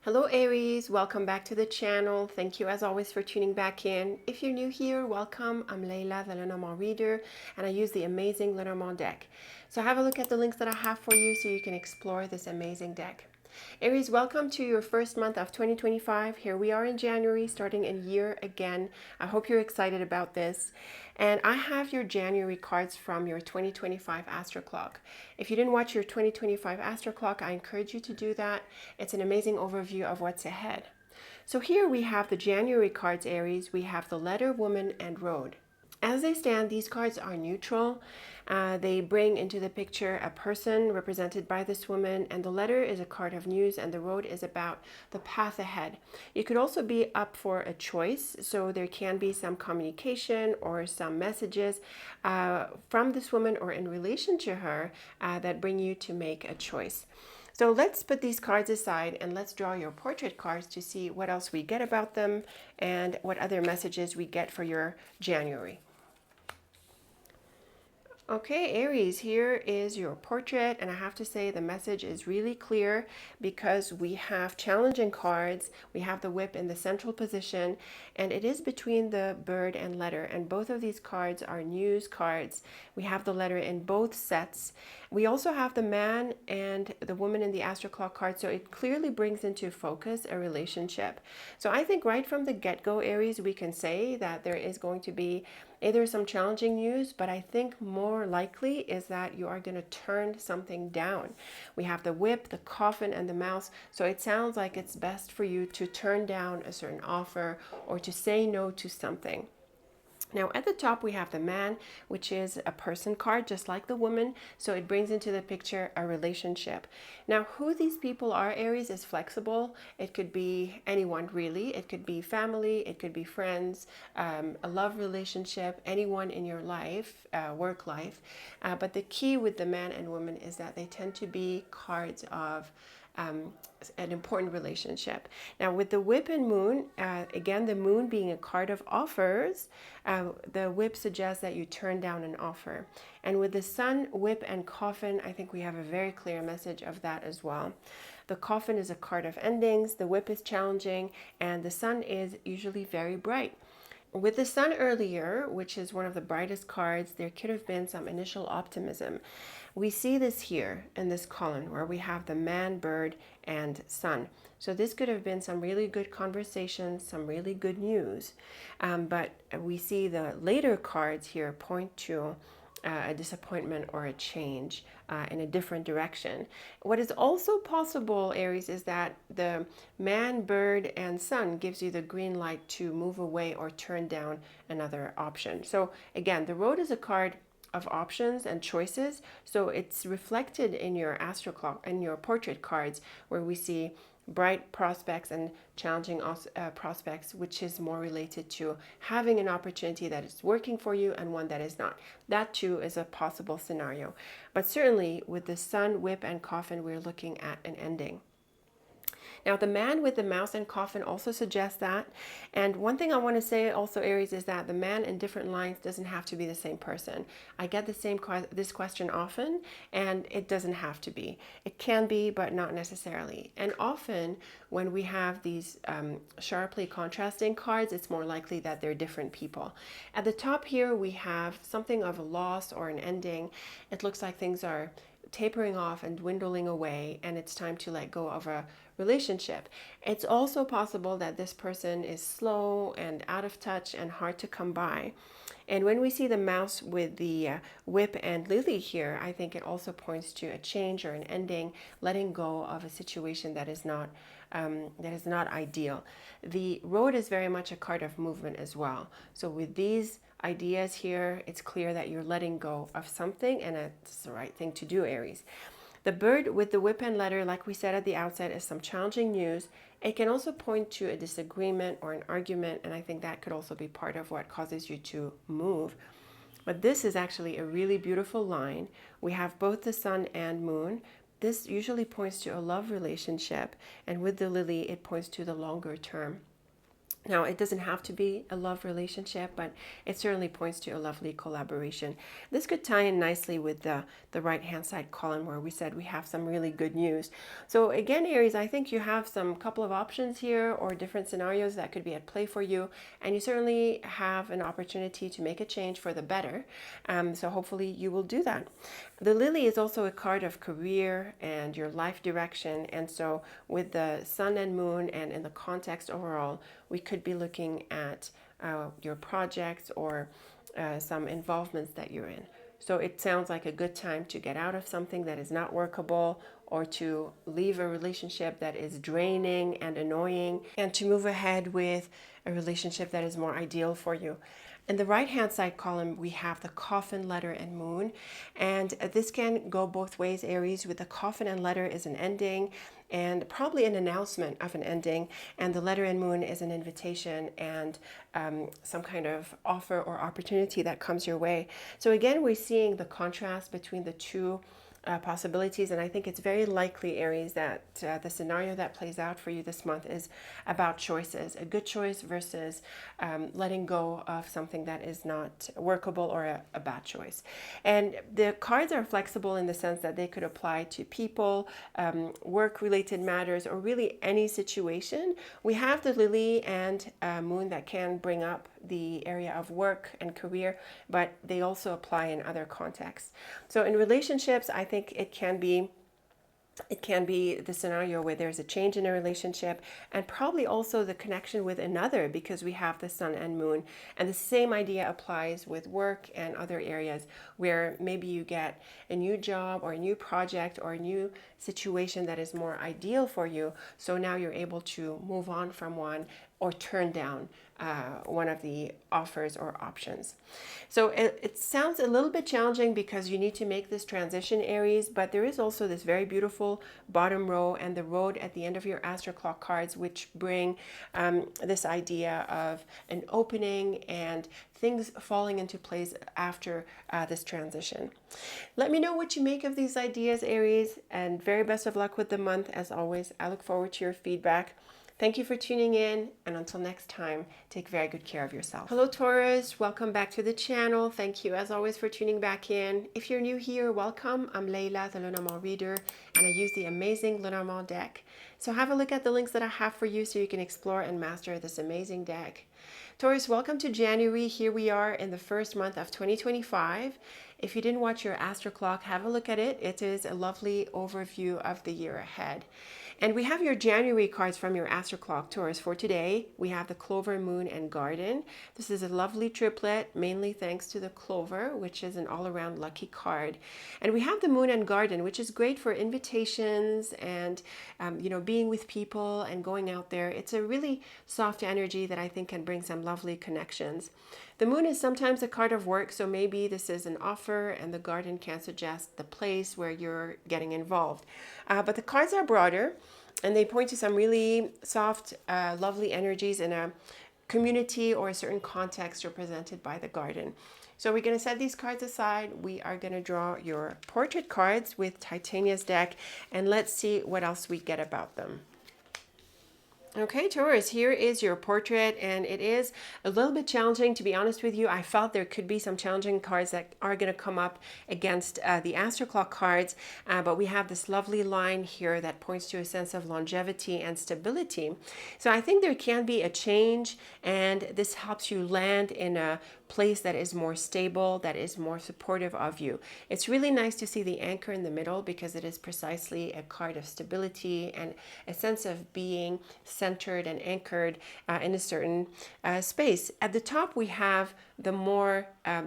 Hello Aries, welcome back to the channel. Thank you as always for tuning back in. If you're new here, welcome. I'm Layla, the Lenormand reader, and I use the amazing Lenormand deck. So have a look at the links that I have for you so you can explore this amazing deck. Aries, welcome to your first month of 2025. Here we are in January, starting a year again. I hope you're excited about this. And I have your January cards from your 2025 Astro Clock. If you didn't watch your 2025 Astro Clock, I encourage you to do that. It's an amazing overview of what's ahead. So here we have the January cards, Aries. We have the Letter, Woman, and Road. As they stand, these cards are neutral. They bring into the picture a person represented by this woman, and the letter is a card of news, and the road is about the path ahead. You could also be up for a choice, so there can be some communication or some messages from this woman or in relation to her that bring you to make a choice. So let's put these cards aside and let's draw your portrait cards to see what else we get about them and what other messages we get for your January. Okay, Aries, here is your portrait, and I have to say the message is really clear because we have challenging cards. We have the whip in the central position, and it is between the bird and letter, and both of these cards are news cards. We have the letter in both sets. We also have the man and the woman in the Astro Clock card, so it clearly brings into focus a relationship. So I think right from the get-go, Aries, we can say that there is going to be either some challenging news, but I think more likely is that you are going to turn something down. We have the whip, the coffin, and the mouse. So it sounds like it's best for you to turn down a certain offer or to say no to something. Now at the top we have the man, which is a person card just like the woman, so it brings into the picture a relationship. Now who these people are, Aries, is flexible. It could be anyone really. It could be family, it could be friends, a love relationship, anyone in your life, work life. But the key with the man and woman is that they tend to be cards of an important relationship. Now with the whip and moon, again the moon being a card of offers, the whip suggests that you turn down an offer. And with the sun, whip, and coffin, I think we have a very clear message of that as well. The coffin is a card of endings, the whip is challenging, and the sun is usually very bright. With the sun earlier, which is one of the brightest cards, there could have been some initial optimism. We see this here in this column where we have the man, bird, and sun. So this could have been some really good conversations, some really good news. But we see the later cards here point to a disappointment or a change in a different direction. What is also possible, Aries, is that the man, bird, and sun gives you the green light to move away or turn down another option. So again, the road is a card of options and choices, so it's reflected in your Astro Clock and your portrait cards where we see bright prospects and challenging prospects, which is more related to having an opportunity that is working for you and one that is not. That too is a possible scenario. But certainly with the sun, whip, and coffin, we're looking at an ending. Now the man with the mouse and coffin also suggests that. And one thing I want to say also, Aries, is that the man in different lines doesn't have to be the same person. I get this question often, and it doesn't have to be. It can be, but not necessarily. And often when we have these sharply contrasting cards, it's more likely that they're different people. At the top here, we have something of a loss or an ending. It looks like things are tapering off and dwindling away, and it's time to let go of a relationship. It's also possible that this person is slow and out of touch and hard to come by. And when we see the mouse with the whip and lily here, I think it also points to a change or an ending, letting go of a situation that is not ideal. The road is very much a card of movement as well. So with these ideas here, it's clear that you're letting go of something, and it's the right thing to do, Aries. The bird with the whip and letter, like we said at the outset, is some challenging news. It can also point to a disagreement or an argument, and I think that could also be part of what causes you to move. But this is actually a really beautiful line. We have both the sun and moon. This usually points to a love relationship, and with the lily, it points to the longer term. Now, it doesn't have to be a love relationship, but it certainly points to a lovely collaboration. This could tie in nicely with the right-hand side column where we said we have some really good news. So again, Aries, I think you have some couple of options here or different scenarios that could be at play for you. And you certainly have an opportunity to make a change for the better. So hopefully you will do that. The lily is also a card of career and your life direction. And so with the sun and moon and in the context overall, we could be looking at your projects or some involvements that you're in. So it sounds like a good time to get out of something that is not workable or to leave a relationship that is draining and annoying and to move ahead with a relationship that is more ideal for you. In the right-hand side column, we have the coffin, letter, and moon. And this can go both ways, Aries. With the coffin and letter is an ending and probably an announcement of an ending. And the letter and moon is an invitation and some kind of offer or opportunity that comes your way. So again, we're seeing the contrast between the two possibilities, and I think it's very likely, Aries, that the scenario that plays out for you this month is about choices, a good choice versus letting go of something that is not workable or a bad choice. And the cards are flexible in the sense that they could apply to people, work-related matters, or really any situation. We have the lily and moon that can bring up the area of work and career, but they also apply in other contexts. So in relationships, I think it can be the scenario where there's a change in a relationship and probably also the connection with another because we have the sun and moon. And the same idea applies with work and other areas where maybe you get a new job or a new project or a new situation that is more ideal for you. So now you're able to move on from one or turn down one of the offers or options. So it sounds a little bit challenging because you need to make this transition, Aries, but there is also this very beautiful bottom row and the road at the end of your Astro Clock cards, which bring this idea of an opening and things falling into place after this transition. Let me know what you make of these ideas, Aries, and very best of luck with the month. As always, I look forward to your feedback. Thank you for tuning in, and until next time, take very good care of yourself. Hello, Taurus. Welcome back to the channel. Thank you, as always, for tuning back in. If you're new here, welcome. I'm Layla, the Lenormand reader, and I use the amazing Lenormand deck. So have a look at the links that I have for you so you can explore and master this amazing deck. Taurus, welcome to January. Here we are in the first month of 2025. If you didn't watch your Astro Clock, have a look at it. It is a lovely overview of the year ahead. And we have your January cards from your Astro Clock, Taurus. For today, we have the Clover, Moon, and Garden. This is a lovely triplet, mainly thanks to the Clover, which is an all-around lucky card. And we have the Moon and Garden, which is great for invitations and, being with people and going out there. It's a really soft energy that I think can bring some lovely connections. The Moon is sometimes a card of work, so maybe this is an offer, and the Garden can suggest the place where you're getting involved. But the cards are broader, and they point to some really soft, lovely energies in a community or a certain context represented by the Garden. So we're going to set these cards aside. We are going to draw your portrait cards with Titania's deck, and let's see what else we get about them. Okay, Taurus, here is your portrait, and it is a little bit challenging, to be honest with you. I felt there could be some challenging cards that are going to come up against the Astro Clock cards, but we have this lovely line here that points to a sense of longevity and stability. So I think there can be a change, and this helps you land in a place that is more stable, that is more supportive of you. It's really nice to see the anchor in the middle because it is precisely a card of stability and a sense of being centered and anchored in a certain space. At the top, we have the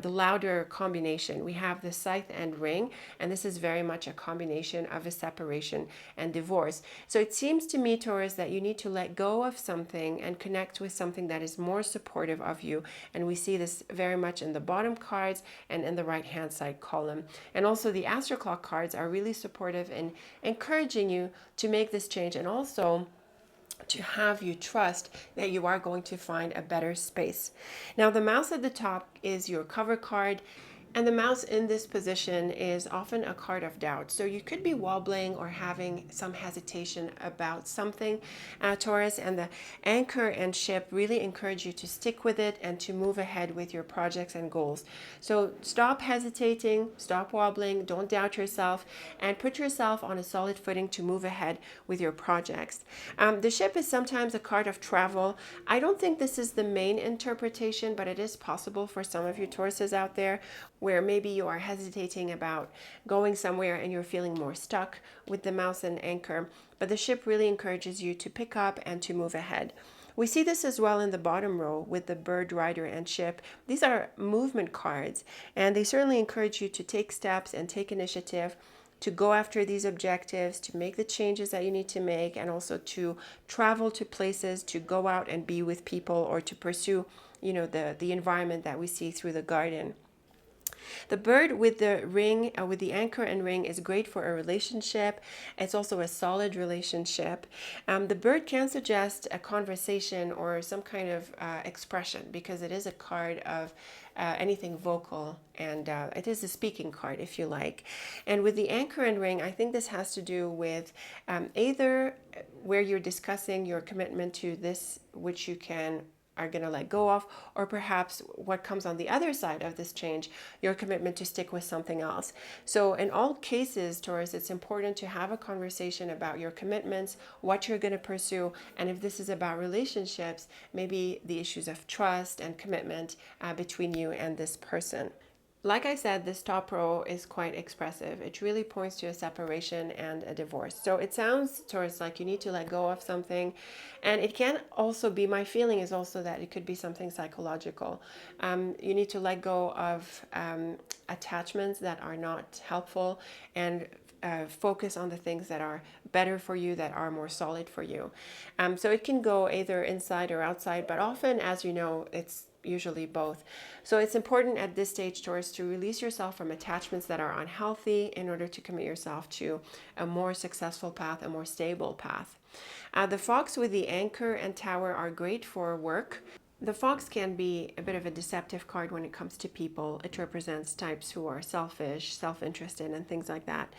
louder combination. We have the scythe and ring, and this is very much a combination of a separation and divorce. So it seems to me, Taurus, that you need to let go of something and connect with something that is more supportive of you. And we see this very much in the bottom cards and in the right-hand side column. And also the Astro Clock cards are really supportive in encouraging you to make this change, and also to have you trust that you are going to find a better space. Now, the mouse at the top is your cover card. And the mouse in this position is often a card of doubt. So you could be wobbling or having some hesitation about something, Taurus, and the anchor and ship really encourage you to stick with it and to move ahead with your projects and goals. So stop hesitating, stop wobbling, don't doubt yourself, and put yourself on a solid footing to move ahead with your projects. The ship is sometimes a card of travel. I don't think this is the main interpretation, but it is possible for some of you Tauruses out there where maybe you are hesitating about going somewhere and you're feeling more stuck with the mouse and anchor. But the ship really encourages you to pick up and to move ahead. We see this as well in the bottom row with the bird, rider, and ship. These are movement cards, and they certainly encourage you to take steps and take initiative to go after these objectives, to make the changes that you need to make, and also to travel to places, to go out and be with people, or to pursue, the environment that we see through the garden. The bird with the ring, with the anchor and ring, is great for a relationship. It's also a solid relationship. The bird can suggest a conversation or some kind of expression because it is a card of anything vocal, and it is a speaking card, if you like. And with the anchor and ring, I think this has to do with either where you're discussing your commitment to this, which you are going to let go of, or perhaps what comes on the other side of this change, your commitment to stick with something else. So in all cases, Taurus, it's important to have a conversation about your commitments, what you're going to pursue, and if this is about relationships, maybe the issues of trust and commitment between you and this person. Like I said, this top row is quite expressive. It really points to a separation and a divorce. So it sounds, Taurus, like you need to let go of something. And it can also be, my feeling is also that it could be something psychological. You need to let go of attachments that are not helpful and focus on the things that are better for you, that are more solid for you. So it can go either inside or outside, but often, as you know, it's usually both. So it's important at this stage, Taurus, to release yourself from attachments that are unhealthy in order to commit yourself to a more successful path, a more stable path. The fox with the anchor and tower are great for work. The fox can be a bit of a deceptive card when it comes to people. It represents types who are selfish, self-interested, and things like that.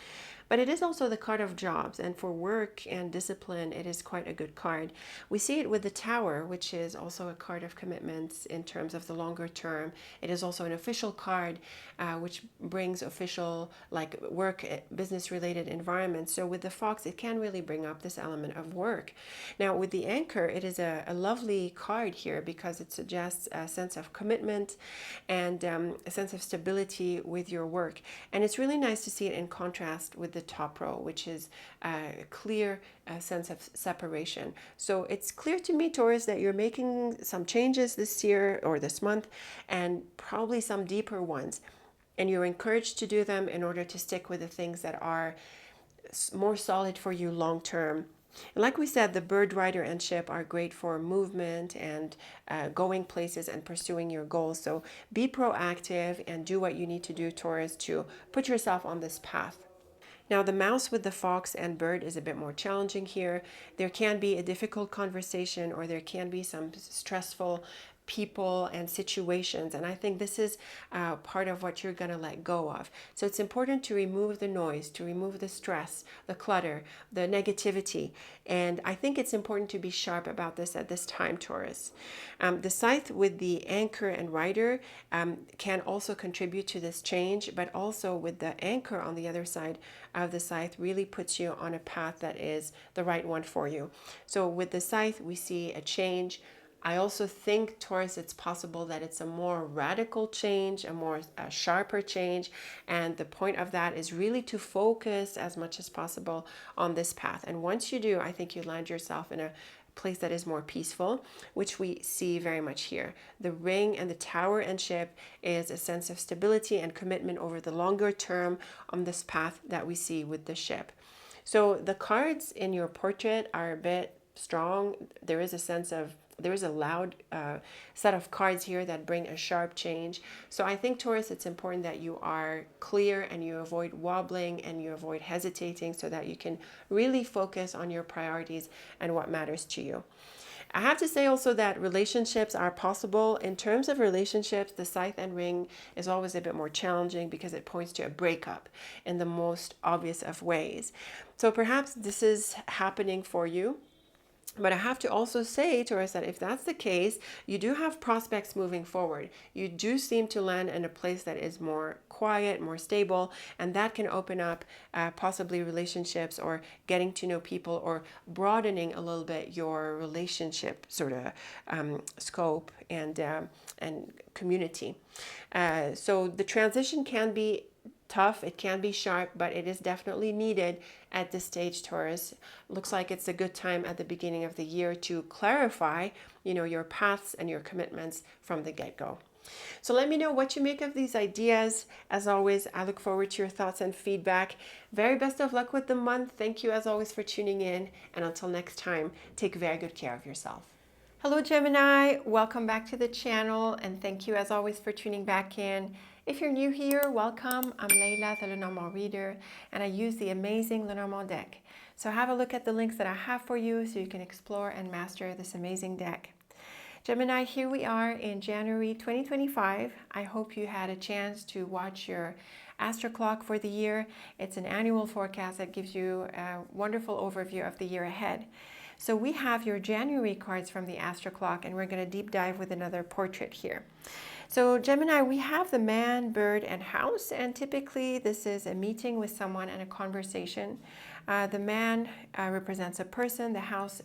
But it is also the card of jobs, and for work and discipline, it is quite a good card. We see it with the Tower, which is also a card of commitments in terms of the longer term. It is also an official card, which brings official, like work, business-related environments. So with the Fox, it can really bring up this element of work. Now, with the Anchor, it is a lovely card here because it suggests a sense of commitment and a sense of stability with your work. And it's really nice to see it in contrast with the top row, which is a clear sense of separation. So it's clear to me, Taurus, that you're making some changes this year or this month, and probably some deeper ones. And you're encouraged to do them in order to stick with the things that are more solid for you long term. And like we said, the bird, rider, and ship are great for movement and going places and pursuing your goals. So be proactive and do what you need to do, Taurus, to put yourself on this path. Now, the mouse with the fox and bird is a bit more challenging here. There can be a difficult conversation, or there can be some stressful people and situations, and I think this is part of what you're going to let go of. So it's important to remove the noise, to remove the stress, the clutter, the negativity, and I think it's important to be sharp about this at this time, Taurus. The scythe with the anchor and rider can also contribute to this change, but also with the anchor on the other side of the scythe really puts you on a path that is the right one for you. So with the scythe, we see a change. I also think, Taurus, it's possible that it's a more radical change, a more sharper change. And the point of that is really to focus as much as possible on this path. And once you do, I think you land yourself in a place that is more peaceful, which we see very much here. The ring and the tower and ship is a sense of stability and commitment over the longer term on this path that we see with the ship. So the cards in your portrait are a bit strong. There is a sense of, there is a loud set of cards here that bring a sharp change. So I think, Taurus, it's important that you are clear and you avoid wobbling and you avoid hesitating so that you can really focus on your priorities and what matters to you. I have to say also that relationships are possible. In terms of relationships, the Scythe and Ring is always a bit more challenging because it points to a breakup in the most obvious of ways. So perhaps this is happening for you. But I have to also say, Taurus, that if that's the case, you do have prospects moving forward. You do seem to land in a place that is more quiet, more stable, and that can open up possibly relationships or getting to know people or broadening a little bit your relationship sort of scope and community. So the transition can be tough, it can be sharp, but it is definitely needed at this stage, Taurus. Looks like it's a good time at the beginning of the year to clarify, your paths and your commitments from the get-go. So let me know what you make of these ideas. As always, I look forward to your thoughts and feedback. Very best of luck with the month. Thank you as always for tuning in. And until next time, take very good care of yourself. Hello, Gemini. Welcome back to the channel. And thank you as always for tuning back in. If you're new here, welcome. I'm Layla, the Lenormand reader, and I use the amazing Lenormand deck. So have a look at the links that I have for you so you can explore and master this amazing deck. Gemini, here we are in January 2025. I hope you had a chance to watch your astro clock for the year. It's an annual forecast that gives you a wonderful overview of the year ahead. So we have your January cards from the astro clock, and we're going to deep dive with another portrait here. So Gemini, we have the man, bird, and house, and typically this is a meeting with someone and a conversation. The man represents a person, the house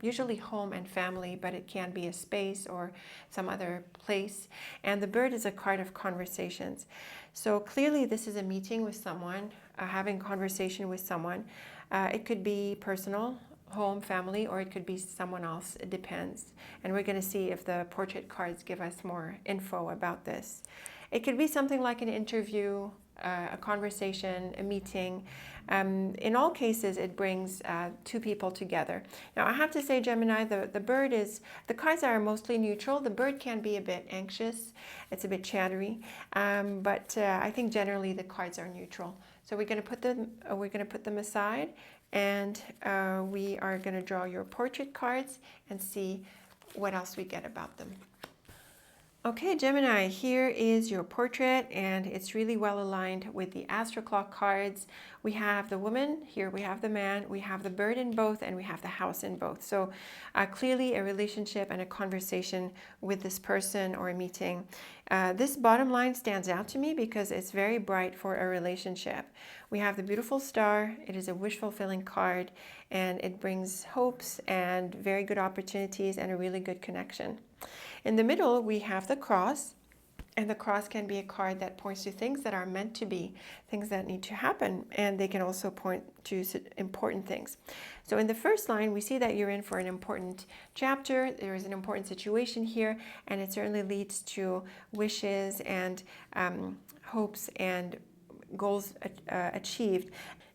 usually home and family, but it can be a space or some other place. And the bird is a card of conversations. So clearly this is a meeting with someone, having conversation with someone. It could be personal, home, family, or it could be someone else. It depends. And we're going to see if the portrait cards give us more info about this. It could be something like an interview, a conversation, a meeting. In all cases, it brings two people together. Now, I have to say, Gemini, the bird is, the cards are mostly neutral. The bird can be a bit anxious. It's a bit chattery. But I think generally the cards are neutral. So we're going to put them aside. And we are going to draw your portrait cards and see what else we get about them. Okay, Gemini, here is your portrait, and it's really well aligned with the astro clock cards. We have the woman, here we have the man, we have the bird in both, and we have the house in both. So clearly a relationship and a conversation with this person or a meeting. This bottom line stands out to me because it's very bright for a relationship. We have the beautiful star. It is a wish-fulfilling card, and it brings hopes and very good opportunities and a really good connection. In the middle, we have the cross, and the cross can be a card that points to things that are meant to be, things that need to happen, and they can also point to important things. So in the first line, we see that you're in for an important chapter. There is an important situation here, and it certainly leads to wishes and hopes and goals achieved.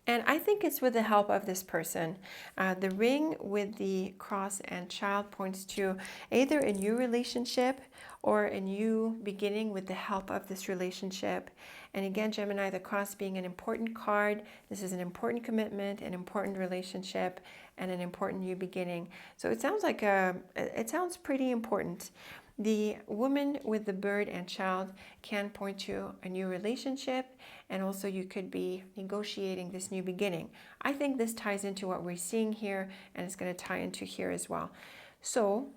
And I think it's with the help of this person. The ring with the cross and child points to either a new relationship or a new beginning with the help of this relationship. And again, Gemini, the cross being an important card. This is an important commitment, an important relationship, and an important new beginning. So it sounds like it sounds pretty important. The woman with the bird and child can point to a new relationship, and also you could be negotiating this new beginning. I think this ties into what we're seeing here, and it's going to tie into here as well. So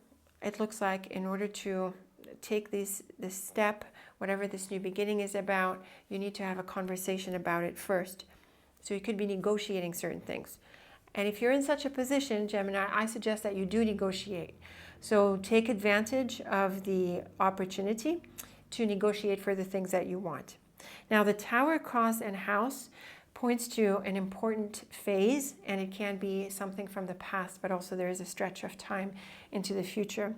it looks like in order to take this step, whatever this new beginning is about, you need to have a conversation about it first. So you could be negotiating certain things. And if you're in such a position, Gemini, I suggest that you do negotiate. So take advantage of the opportunity to negotiate for the things that you want. Now, the Tower, cross, and house points to an important phase, and it can be something from the past, but also there is a stretch of time into the future.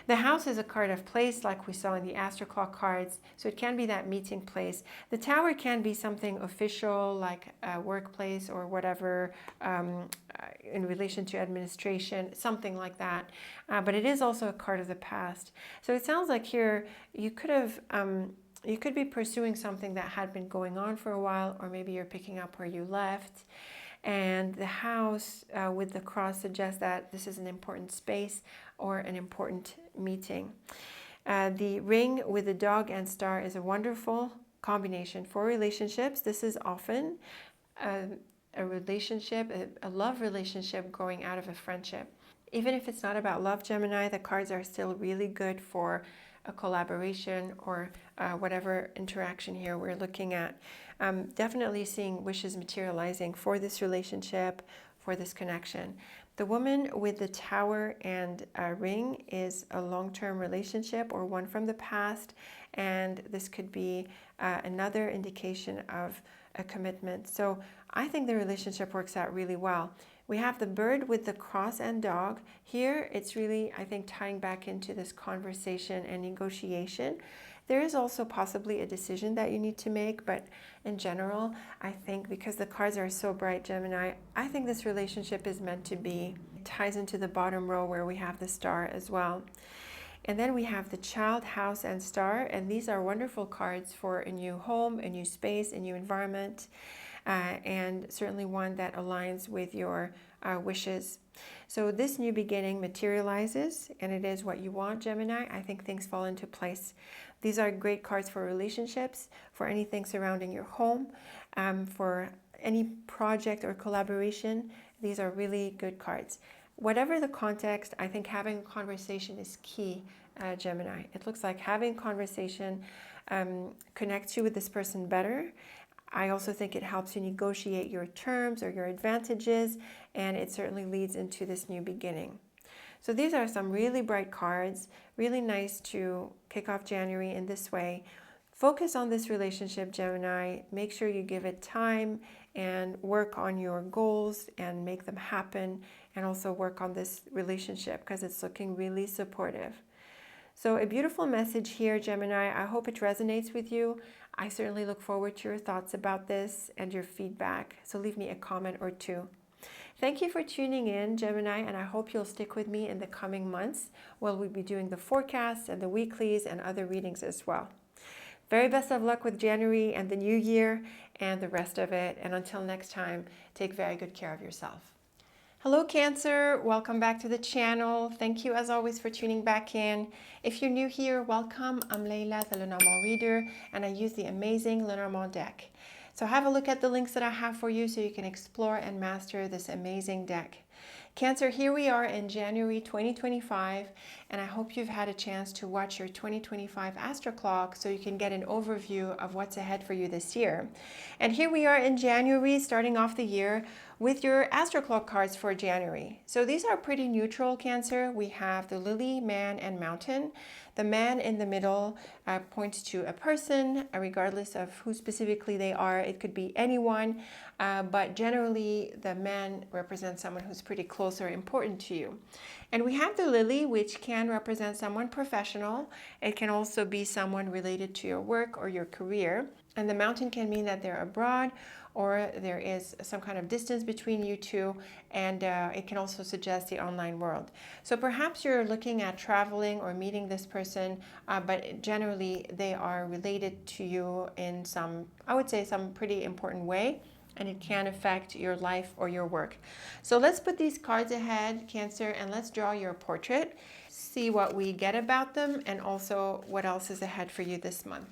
The house is a card of place, like we saw in the Astro Clock cards, so it can be that meeting place. The Tower can be something official, like a workplace or whatever, in relation to administration, something like that. But it is also a card of the past. So it sounds like here you could have you could be pursuing something that had been going on for a while, or maybe you're picking up where you left. And the house with the cross suggests that this is an important space or an important meeting. The ring with the dog and star is a wonderful combination for relationships. This is often a relationship, a love relationship growing out of a friendship. Even if it's not about love, Gemini, the cards are still really good for a collaboration or whatever interaction here we're looking at. Definitely seeing wishes materializing for this relationship, for this connection. The woman with the Tower and ring is a long-term relationship or one from the past, and this could be another indication of a commitment. So I think the relationship works out really well. We have the bird with the cross and dog. Here it's really, I think, tying back into this conversation and negotiation. There is also possibly a decision that you need to make, but in general, I think because the cards are so bright, Gemini, I think this relationship is meant to be. It ties into the bottom row where we have the star as well. And then we have the child, house, and star, and these are wonderful cards for a new home, a new space, a new environment. And certainly one that aligns with your wishes. So this new beginning materializes, and it is what you want, Gemini. I think things fall into place. These are great cards for relationships, for anything surrounding your home, for any project or collaboration. These are really good cards. Whatever the context, I think having a conversation is key, Gemini. It looks like having conversation connects you with this person better. I also think it helps you negotiate your terms or your advantages, and it certainly leads into this new beginning. So these are some really bright cards, really nice to kick off January in this way. Focus on this relationship, Gemini. Make sure you give it time and work on your goals and make them happen, and also work on this relationship because it's looking really supportive. So a beautiful message here, Gemini. I hope it resonates with you. I certainly look forward to your thoughts about this and your feedback. So leave me a comment or two. Thank you for tuning in, Gemini, and I hope you'll stick with me in the coming months while we'll be doing the forecasts and the weeklies and other readings as well. Very best of luck with January and the new year and the rest of it. And until next time, take very good care of yourself. Hello Cancer, welcome back to the channel. Thank you as always for tuning back in. If you're new here, welcome. I'm Leila, the Lenormand reader, and I use the amazing Lenormand deck. So have a look at the links that I have for you so you can explore and master this amazing deck. Cancer, here we are in January 2025, and I hope you've had a chance to watch your 2025 Astro Clock so you can get an overview of what's ahead for you this year. And here we are in January, starting off the year with your Astro Clock cards for January. So these are pretty neutral, Cancer. We have the Lily, Man, and Mountain. The man in the middle points to a person, regardless of who specifically they are. It could be anyone, but generally the man represents someone who's pretty close or important to you. And we have the lily, which can represent someone professional. It can also be someone related to your work or your career. And the mountain can mean that they're abroad or there is some kind of distance between you two, and it can also suggest the online world. So perhaps you're looking at traveling or meeting this person, but generally they are related to you in some, I would say, some pretty important way, and it can affect your life or your work. So let's put these cards ahead, Cancer, and let's draw your portrait, see what we get about them, and also what else is ahead for you this month.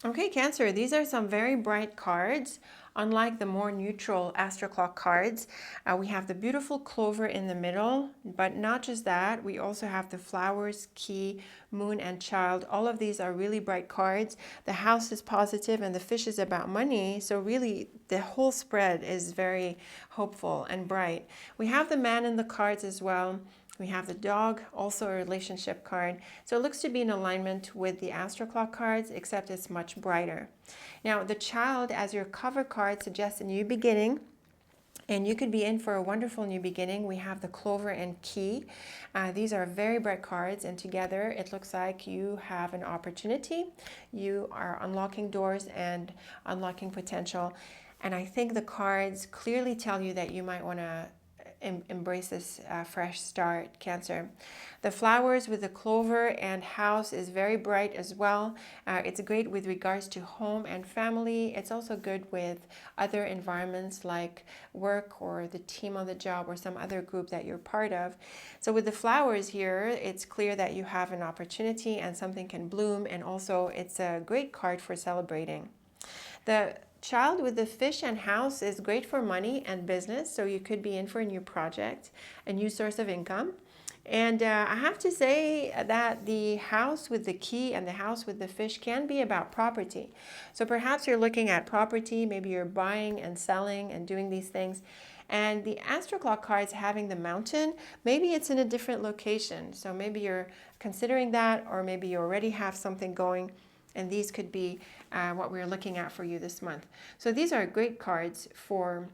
Okay, Cancer, these are some very bright cards. Unlike the more neutral Astro Clock cards, we have the beautiful clover in the middle, but not just that, we also have the flowers, key, moon, and child. All of these are really bright cards. The house is positive and the fish is about money, so really the whole spread is very hopeful and bright. We have the man in the cards as well. We have the dog, also a relationship card. So it looks to be in alignment with the Astro Clock cards, except it's much brighter. Now, the child as your cover card suggests a new beginning. And you could be in for a wonderful new beginning. We have the Clover and Key. These are very bright cards, and together it looks like you have an opportunity. You are unlocking doors and unlocking potential. And I think the cards clearly tell you that you might want to embrace this fresh start, Cancer. The flowers with the clover and house is very bright as well. It's great with regards to home and family. It's also good with other environments like work or the team on the job or some other group that you're part of. So with the flowers here, it's clear that you have an opportunity and something can bloom, and also it's a great card for celebrating. The child with the fish and house is great for money and business, so you could be in for a new project, a new source of income. And I have to say that the house with the key and the house with the fish can be about property. So perhaps you're looking at property, maybe you're buying and selling and doing these things. And the Astro Clock cards having the mountain, maybe it's in a different location. So maybe you're considering that, or maybe you already have something going. And these could be what we're looking at for you this month. So these are great cards for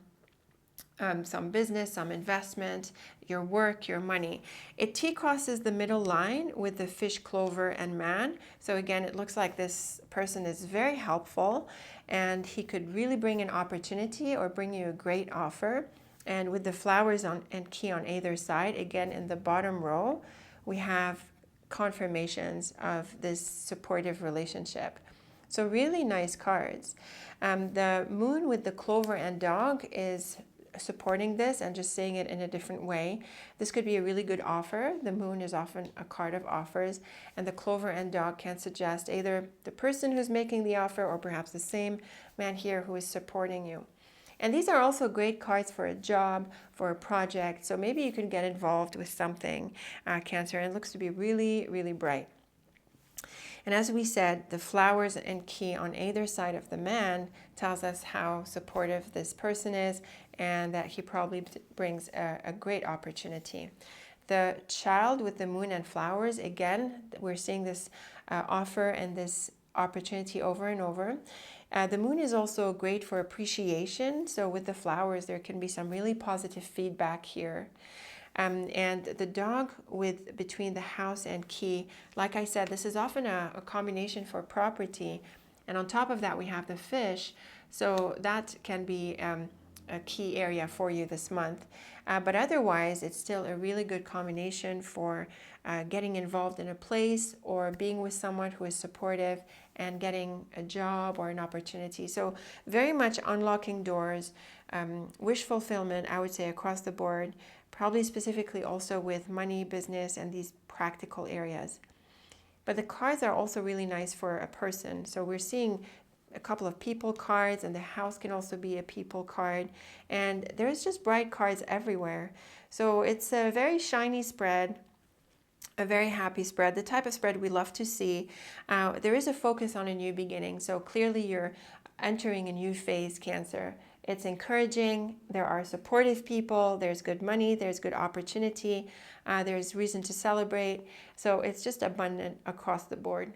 some business, some investment, your work, your money. It T-crosses the middle line with the fish, clover, and man. So again, it looks like this person is very helpful, and he could really bring an opportunity or bring you a great offer. And with the flowers and key on either side, again, in the bottom row, we have confirmations of this supportive relationship. So really nice cards. The moon with the clover and dog is supporting this and just saying it in a different way. This could be a really good offer. The moon is often a card of offers, and the clover and dog can suggest either the person who's making the offer or perhaps the same man here who is supporting you. And these are also great cards for a job, for a project. So maybe you can get involved with something, Cancer, and it looks to be really, really bright. And as we said, the flowers and key on either side of the man tells us how supportive this person is and that he probably brings a great opportunity. The child with the moon and flowers, again, we're seeing this offer and this opportunity over and over. The moon is also great for appreciation. So with the flowers, there can be some really positive feedback here. And the dog with between the house and key, like I said, this is often a combination for property. And on top of that, we have the fish. So that can be a key area for you this month. But otherwise, it's still a really good combination for getting involved in a place or being with someone who is supportive and getting a job or an opportunity. So very much unlocking doors, wish fulfillment, I would say, across the board, probably specifically also with money, business, and these practical areas. But the cards are also really nice for a person. So we're seeing a couple of people cards, and the house can also be a people card. And there's just bright cards everywhere. So it's a very shiny spread, a very happy spread, the type of spread we love to see. There is a focus on a new beginning. So clearly you're entering a new phase, Cancer. It's encouraging. There are supportive people. There's good money. There's good opportunity. There's reason to celebrate. So it's just abundant across the board.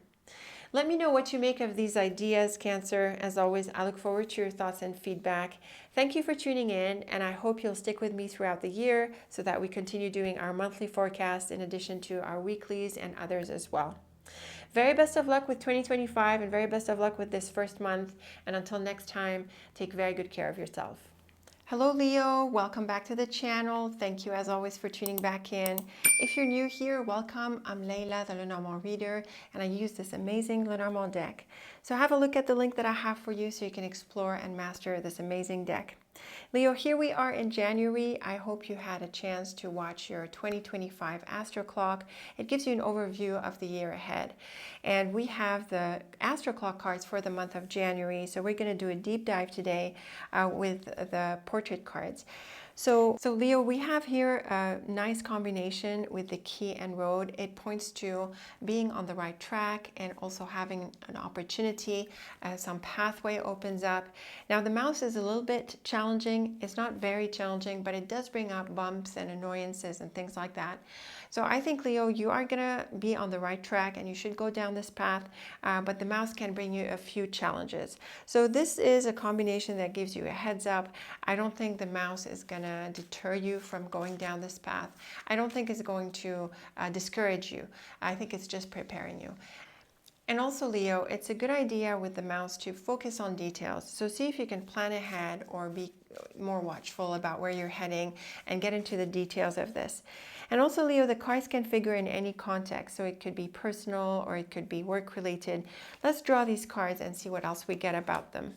Let me know what you make of these ideas, Cancer. As always, I look forward to your thoughts and feedback. Thank you for tuning in, and I hope you'll stick with me throughout the year so that we continue doing our monthly forecast in addition to our weeklies and others as well. Very best of luck with 2025 and very best of luck with this first month. And until next time, take very good care of yourself. Hello Leo, welcome back to the channel. Thank you as always for tuning back in. If you're new here, welcome. I'm Leila, the Lenormand reader, and I use this amazing Lenormand deck. So have a look at the link that I have for you so you can explore and master this amazing deck. Leo, here we are in January. I hope you had a chance to watch your 2025 Astro Clock. It gives you an overview of the year ahead. And we have the Astro Clock cards for the month of January. So we're going to do a deep dive today with the portrait cards. So Leo, we have here a nice combination with the key and road. It points to being on the right track and also having an opportunity. Some pathway opens up. Now the mouse is a little bit challenging. It's not very challenging, but it does bring up bumps and annoyances and things like that. So I think, Leo, you are gonna be on the right track and you should go down this path, but the mouse can bring you a few challenges. So this is a combination that gives you a heads up. I don't think the mouse is gonna deter you from going down this path. I don't think it's going to discourage you. I think it's just preparing you. And also, Leo, it's a good idea with the mouse to focus on details. So see if you can plan ahead or be more watchful about where you're heading and get into the details of this. And also, Leo, the cards can figure in any context. So it could be personal or it could be work related. Let's draw these cards and see what else we get about them.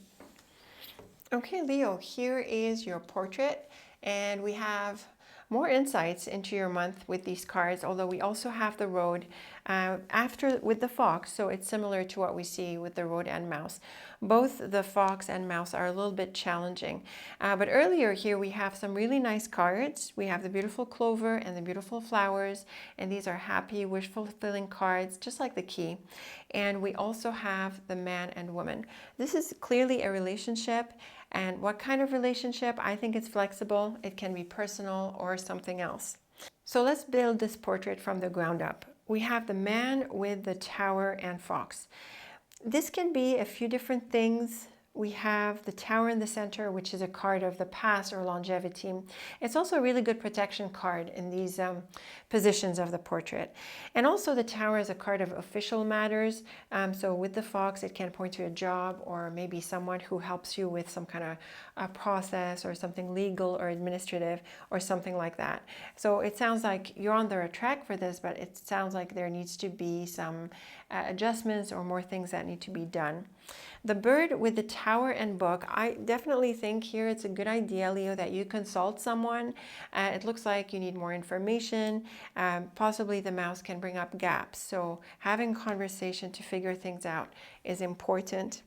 Okay, Leo, here is your portrait, and we have more insights into your month with these cards, although we also have the road after with the fox, so it's similar to what we see with the road and mouse. Both the fox and mouse are a little bit challenging, but earlier here we have some really nice cards. We have the beautiful clover and the beautiful flowers, and these are happy, wish fulfilling cards, just like the key. And we also have the man and woman. This is clearly a relationship. And what kind of relationship? I think it's flexible. It can be personal or something else. So let's build this portrait from the ground up. We have the man with the tower and fox. This can be a few different things. We have the tower in the center, which is a card of the past or longevity. It's also a really good protection card in these positions of the portrait. And also the tower is a card of official matters. So with the fox, it can point to a job or maybe someone who helps you with some kind of process or something legal or administrative or something like that. So it sounds like you're on the right track for this, but it sounds like there needs to be some adjustments or more things that need to be done. The bird with the tower and book, I definitely think here it's a good idea, Leo, that you consult someone. It looks like you need more information. Possibly the mouse can bring up gaps. So having conversation to figure things out is important.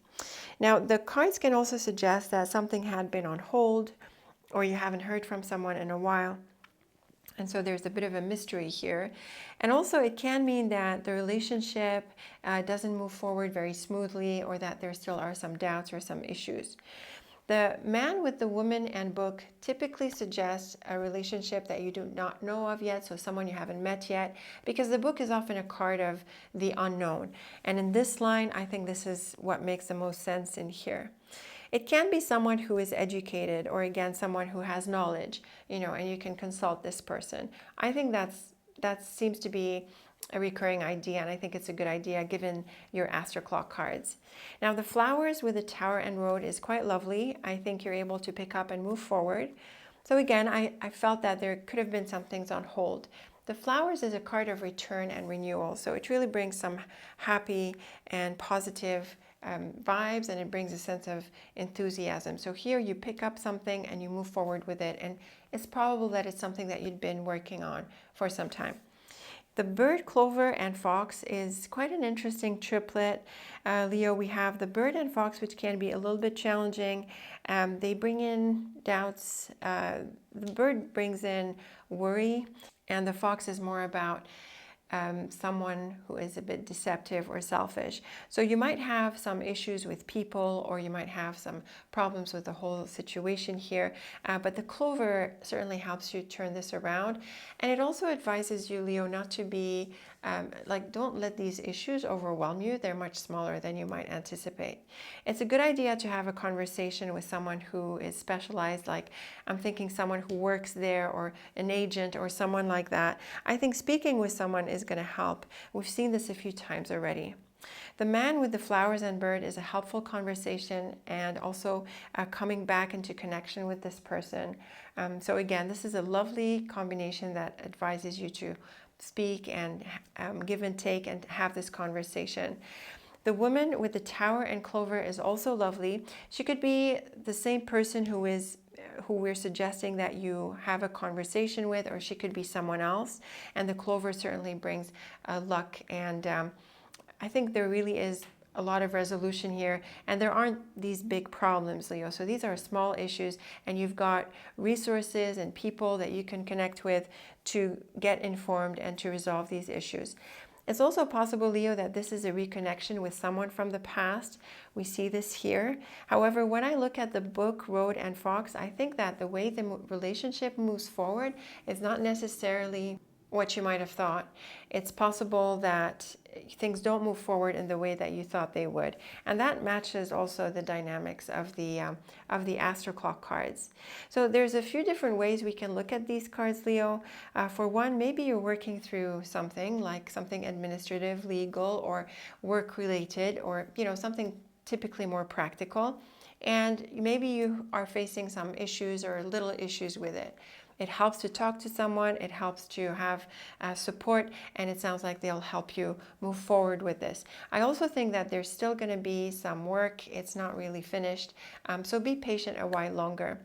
Now, the cards can also suggest that something had been on hold or you haven't heard from someone in a while. And so there's a bit of a mystery here. And also it can mean that the relationship doesn't move forward very smoothly, or that there still are some doubts or some issues. The man with the woman and book typically suggests a relationship that you do not know of yet, so someone you haven't met yet, because the book is often a card of the unknown. And in this line, I think this is what makes the most sense in here. It can be someone who is educated, or again, someone who has knowledge, and you can consult this person. I think that seems to be a recurring idea, and I think it's a good idea given your Astro Clock cards. Now, the flowers with the tower and road is quite lovely. I think you're able to pick up and move forward. So again, I felt that there could have been some things on hold. The flowers is a card of return and renewal, so it really brings some happy and positive vibes, and it brings a sense of enthusiasm. So here you pick up something and you move forward with it, and it's probable that it's something that you'd been working on for some time. The bird, clover, and fox is quite an interesting triplet. Leo, we have the bird and fox, which can be a little bit challenging. They bring in doubts. The bird brings in worry, and the fox is more about someone who is a bit deceptive or selfish. So you might have some issues with people, or you might have some problems with the whole situation here, but the clover certainly helps you turn this around. And it also advises you, Leo, not to be don't let these issues overwhelm you. They're much smaller than you might anticipate. It's a good idea to have a conversation with someone who is specialized, like I'm thinking someone who works there, or an agent, or someone like that. I think speaking with someone is going to help. We've seen this a few times already. The man with the flowers and bird is a helpful conversation, and also coming back into connection with this person. So again, this is a lovely combination that advises you to speak and give and take and have this conversation. The woman with the tower and clover is also lovely. She could be the same person who we're suggesting that you have a conversation with, or she could be someone else. And the clover certainly brings luck, and I think there really is a lot of resolution here, and there aren't these big problems, Leo. So these are small issues, and you've got resources and people that you can connect with to get informed and to resolve these issues. It's also possible, Leo, that this is a reconnection with someone from the past. We see this here. However, when I look at the book, Road and Fox, I think that the way the relationship moves forward is not necessarily what you might have thought. It's possible that things don't move forward in the way that you thought they would, and that matches also the dynamics of the Astro Clock cards. So there's a few different ways we can look at these cards, Leo. For one, maybe you're working through something like something administrative, legal, or work related, or something typically more practical, and maybe you are facing some issues or little issues with it. It helps to talk to someone, it helps to have support, and it sounds like they'll help you move forward with this. I also think that there's still going to be some work. It's not really finished, so be patient a while longer.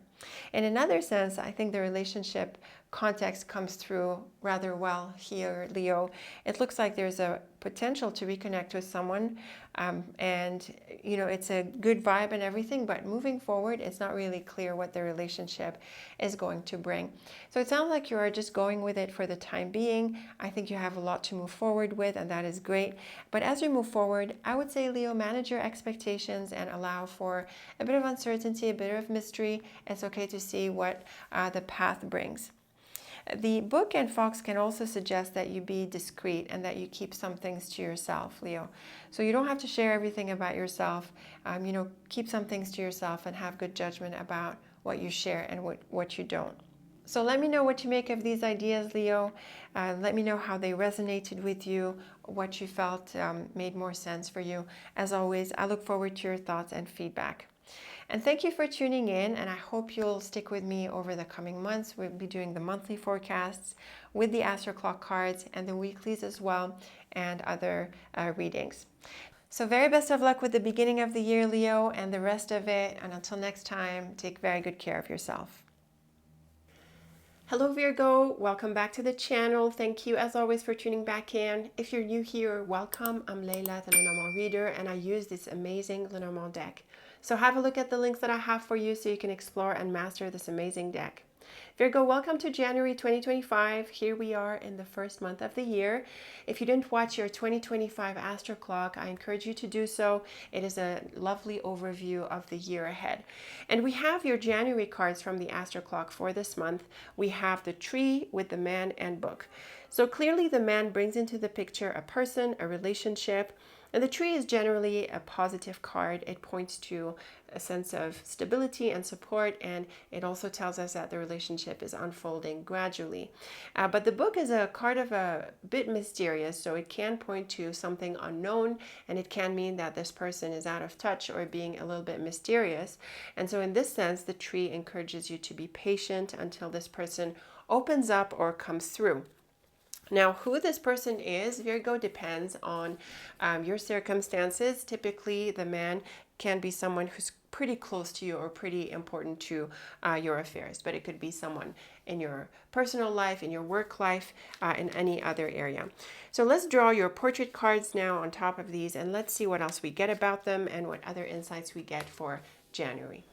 In another sense, I think the relationship context comes through rather well here, Leo. It looks like there's a potential to reconnect with someone, and it's a good vibe and everything, but moving forward, it's not really clear what the relationship is going to bring. So it sounds like you are just going with it for the time being. I think you have a lot to move forward with, and that is great. But as you move forward, I would say, Leo, manage your expectations and allow for a bit of uncertainty, a bit of mystery. It's okay to see what the path brings. The book and Fox can also suggest that you be discreet and that you keep some things to yourself, Leo. So you don't have to share everything about yourself. Keep some things to yourself and have good judgment about what you share and what you don't. So let me know what you make of these ideas, Leo. Let me know how they resonated with you, what you felt made more sense for you. As always, I look forward to your thoughts and feedback. And thank you for tuning in, and I hope you'll stick with me over the coming months. We'll be doing the monthly forecasts with the Astro Clock cards and the weeklies as well, and other readings. So very best of luck with the beginning of the year, Leo, and the rest of it. And until next time, take very good care of yourself. Hello Virgo, welcome back to the channel. Thank you as always for tuning back in. If you're new here, welcome. I'm Leila, the Lenormand reader, and I use this amazing Lenormand deck. So have a look at the links that I have for you so you can explore and master this amazing deck. Virgo, welcome to January 2025. Here we are in the first month of the year. If you didn't watch your 2025 Astro Clock, I encourage you to do so. It is a lovely overview of the year ahead. And we have your January cards from the Astro Clock for this month. We have the Tree with the Man and Book. So clearly the man brings into the picture a person, a relationship, and the Tree is generally a positive card. It points to a sense of stability and support, and it also tells us that the relationship is unfolding gradually. But the Book is a card of a bit mysterious, so it can point to something unknown, and it can mean that this person is out of touch or being a little bit mysterious. And so in this sense, the Tree encourages you to be patient until this person opens up or comes through. Now, who this person is, Virgo, depends on your circumstances. Typically, the man can be someone who's pretty close to you or pretty important to your affairs, but it could be someone in your personal life, in your work life, in any other area. So let's draw your portrait cards now on top of these, and let's see what else we get about them and what other insights we get for January.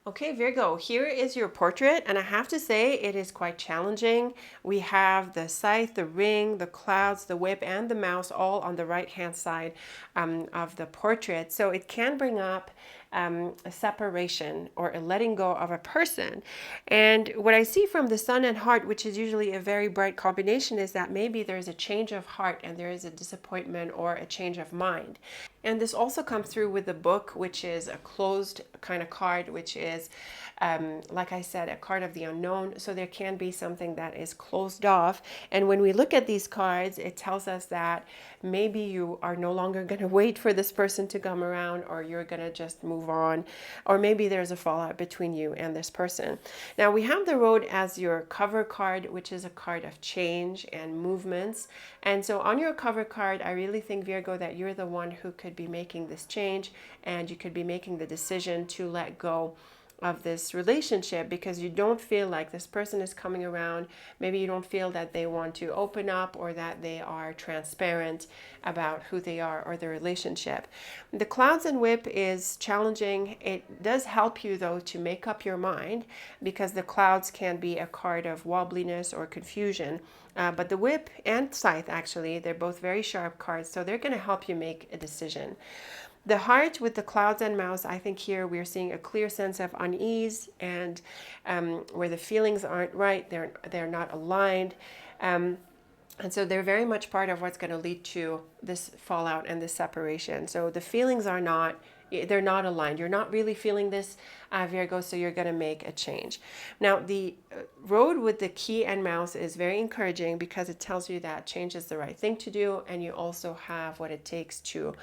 Okay, Virgo, here is your portrait, and I have to say it is quite challenging. We have the scythe, the ring, the clouds, the whip, and the mouse all on the right-hand side of the portrait. So it can bring up a separation or a letting go of a person. And what I see from the Sun and Heart, which is usually a very bright combination, is that maybe there's a change of heart and there is a disappointment or a change of mind. And this also comes through with the Book, which is a closed kind of card, which is, like I said, a card of the unknown. So there can be something that is closed off. And when we look at these cards, it tells us that maybe you are no longer going to wait for this person to come around, or you're going to just move on, or maybe there's a fallout between you and this person. Now we have the Road as your cover card, which is a card of change and movements. And so on your cover card, I really think, Virgo, that you're the one who could be making this change, and you could be making the decision to let go this relationship because you don't feel like this person is coming around. Maybe you don't feel that they want to open up or that they are transparent about who they are or their relationship. The clouds and whip is challenging. It does help you though to make up your mind because the clouds can be a card of wobbliness or confusion. But the whip and scythe, actually, they're both very sharp cards, so they're going to help you make a decision. The heart with the clouds and mouse, I think here we're seeing a clear sense of unease and where the feelings aren't right, they're not aligned. And so they're very much part of what's going to lead to this fallout and this separation. So the feelings are not, they're not aligned. You're not really feeling this, Virgo, so you're going to make a change. Now, the road with the key and mouse is very encouraging because it tells you that change is the right thing to do, and you also have what it takes to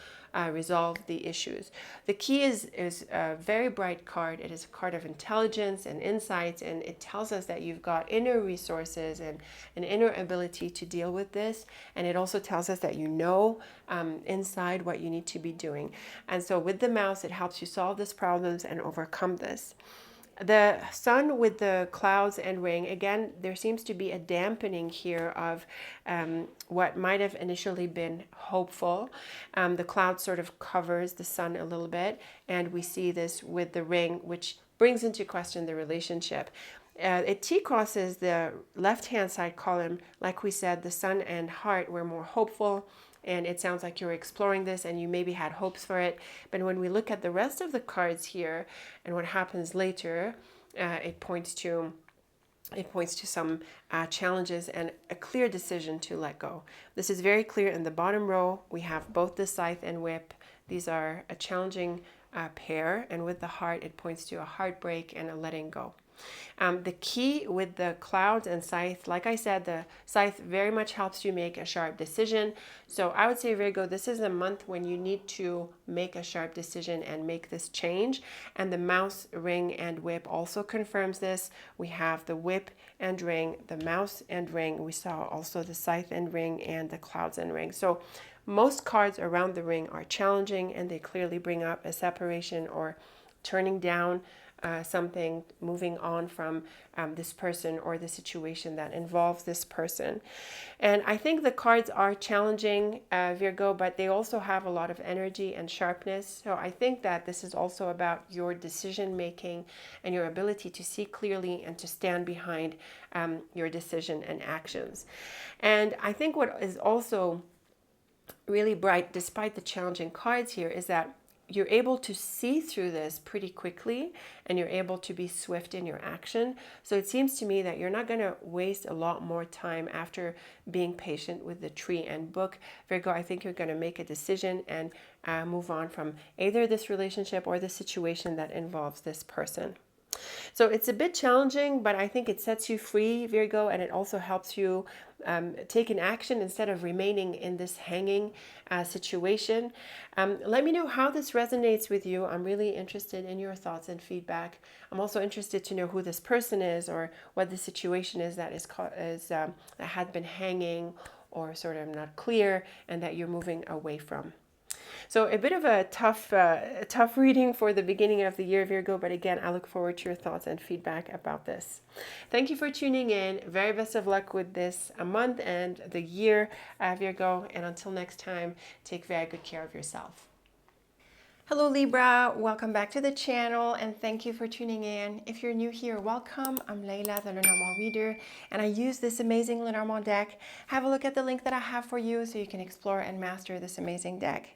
resolve the issues. The key is a very bright card. It is a card of intelligence and insights, and it tells us that you've got inner resources and an inner ability to deal with this. And it also tells us that you know inside what you need to be doing. And so with the mouse, it helps you solve these problems and overcome this. The sun with the clouds and ring, again, there seems to be a dampening here of what might have initially been hopeful. The cloud sort of covers the sun a little bit, and we see this with the ring, which brings into question the relationship. It T-crosses the left-hand side column. Like we said, the sun and heart were more hopeful, and it sounds like you're exploring this and you maybe had hopes for it. But when we look at the rest of the cards here and what happens later, it points to some challenges and a clear decision to let go. This is very clear in the bottom row. We have both the scythe and whip. These are a challenging pair, and with the heart, it points to a heartbreak and a letting go. The key with the clouds and scythe, like I said, the scythe very much helps you make a sharp decision. So I would say, Virgo, this is a month when you need to make a sharp decision and make this change. And the mouse, ring, and whip also confirms this. We have the whip and ring, the mouse and ring. We saw also the scythe and ring and the clouds and ring. So most cards around the ring are challenging, and they clearly bring up a separation or turning down something, moving on from this person or the situation that involves this person. And I think the cards are challenging, Virgo, but they also have a lot of energy and sharpness. So I think that this is also about your decision making and your ability to see clearly and to stand behind your decision and actions. And I think what is also really bright, despite the challenging cards here, is that you're able to see through this pretty quickly, and you're able to be swift in your action. So it seems to me that you're not going to waste a lot more time after being patient with the tree and book. Virgo, I think you're going to make a decision and move on from either this relationship or the situation that involves this person. So it's a bit challenging, but I think it sets you free, Virgo, and it also helps you take an action instead of remaining in this hanging situation. Let me know how this resonates with you. I'm really interested in your thoughts and feedback. I'm also interested to know who this person is or what the situation is that that had been hanging or sort of not clear and that you're moving away from. So a bit of a tough reading for the beginning of the year, Virgo, but again, I look forward to your thoughts and feedback about this. Thank you for tuning in. Very best of luck with this month and the year, Virgo, and until next time, take very good care of yourself. Hello Libra, welcome back to the channel and thank you for tuning in. If you're new here, welcome. I'm Layla, the Lenormand reader, and I use this amazing Lenormand deck. Have a look at the link that I have for you so you can explore and master this amazing deck.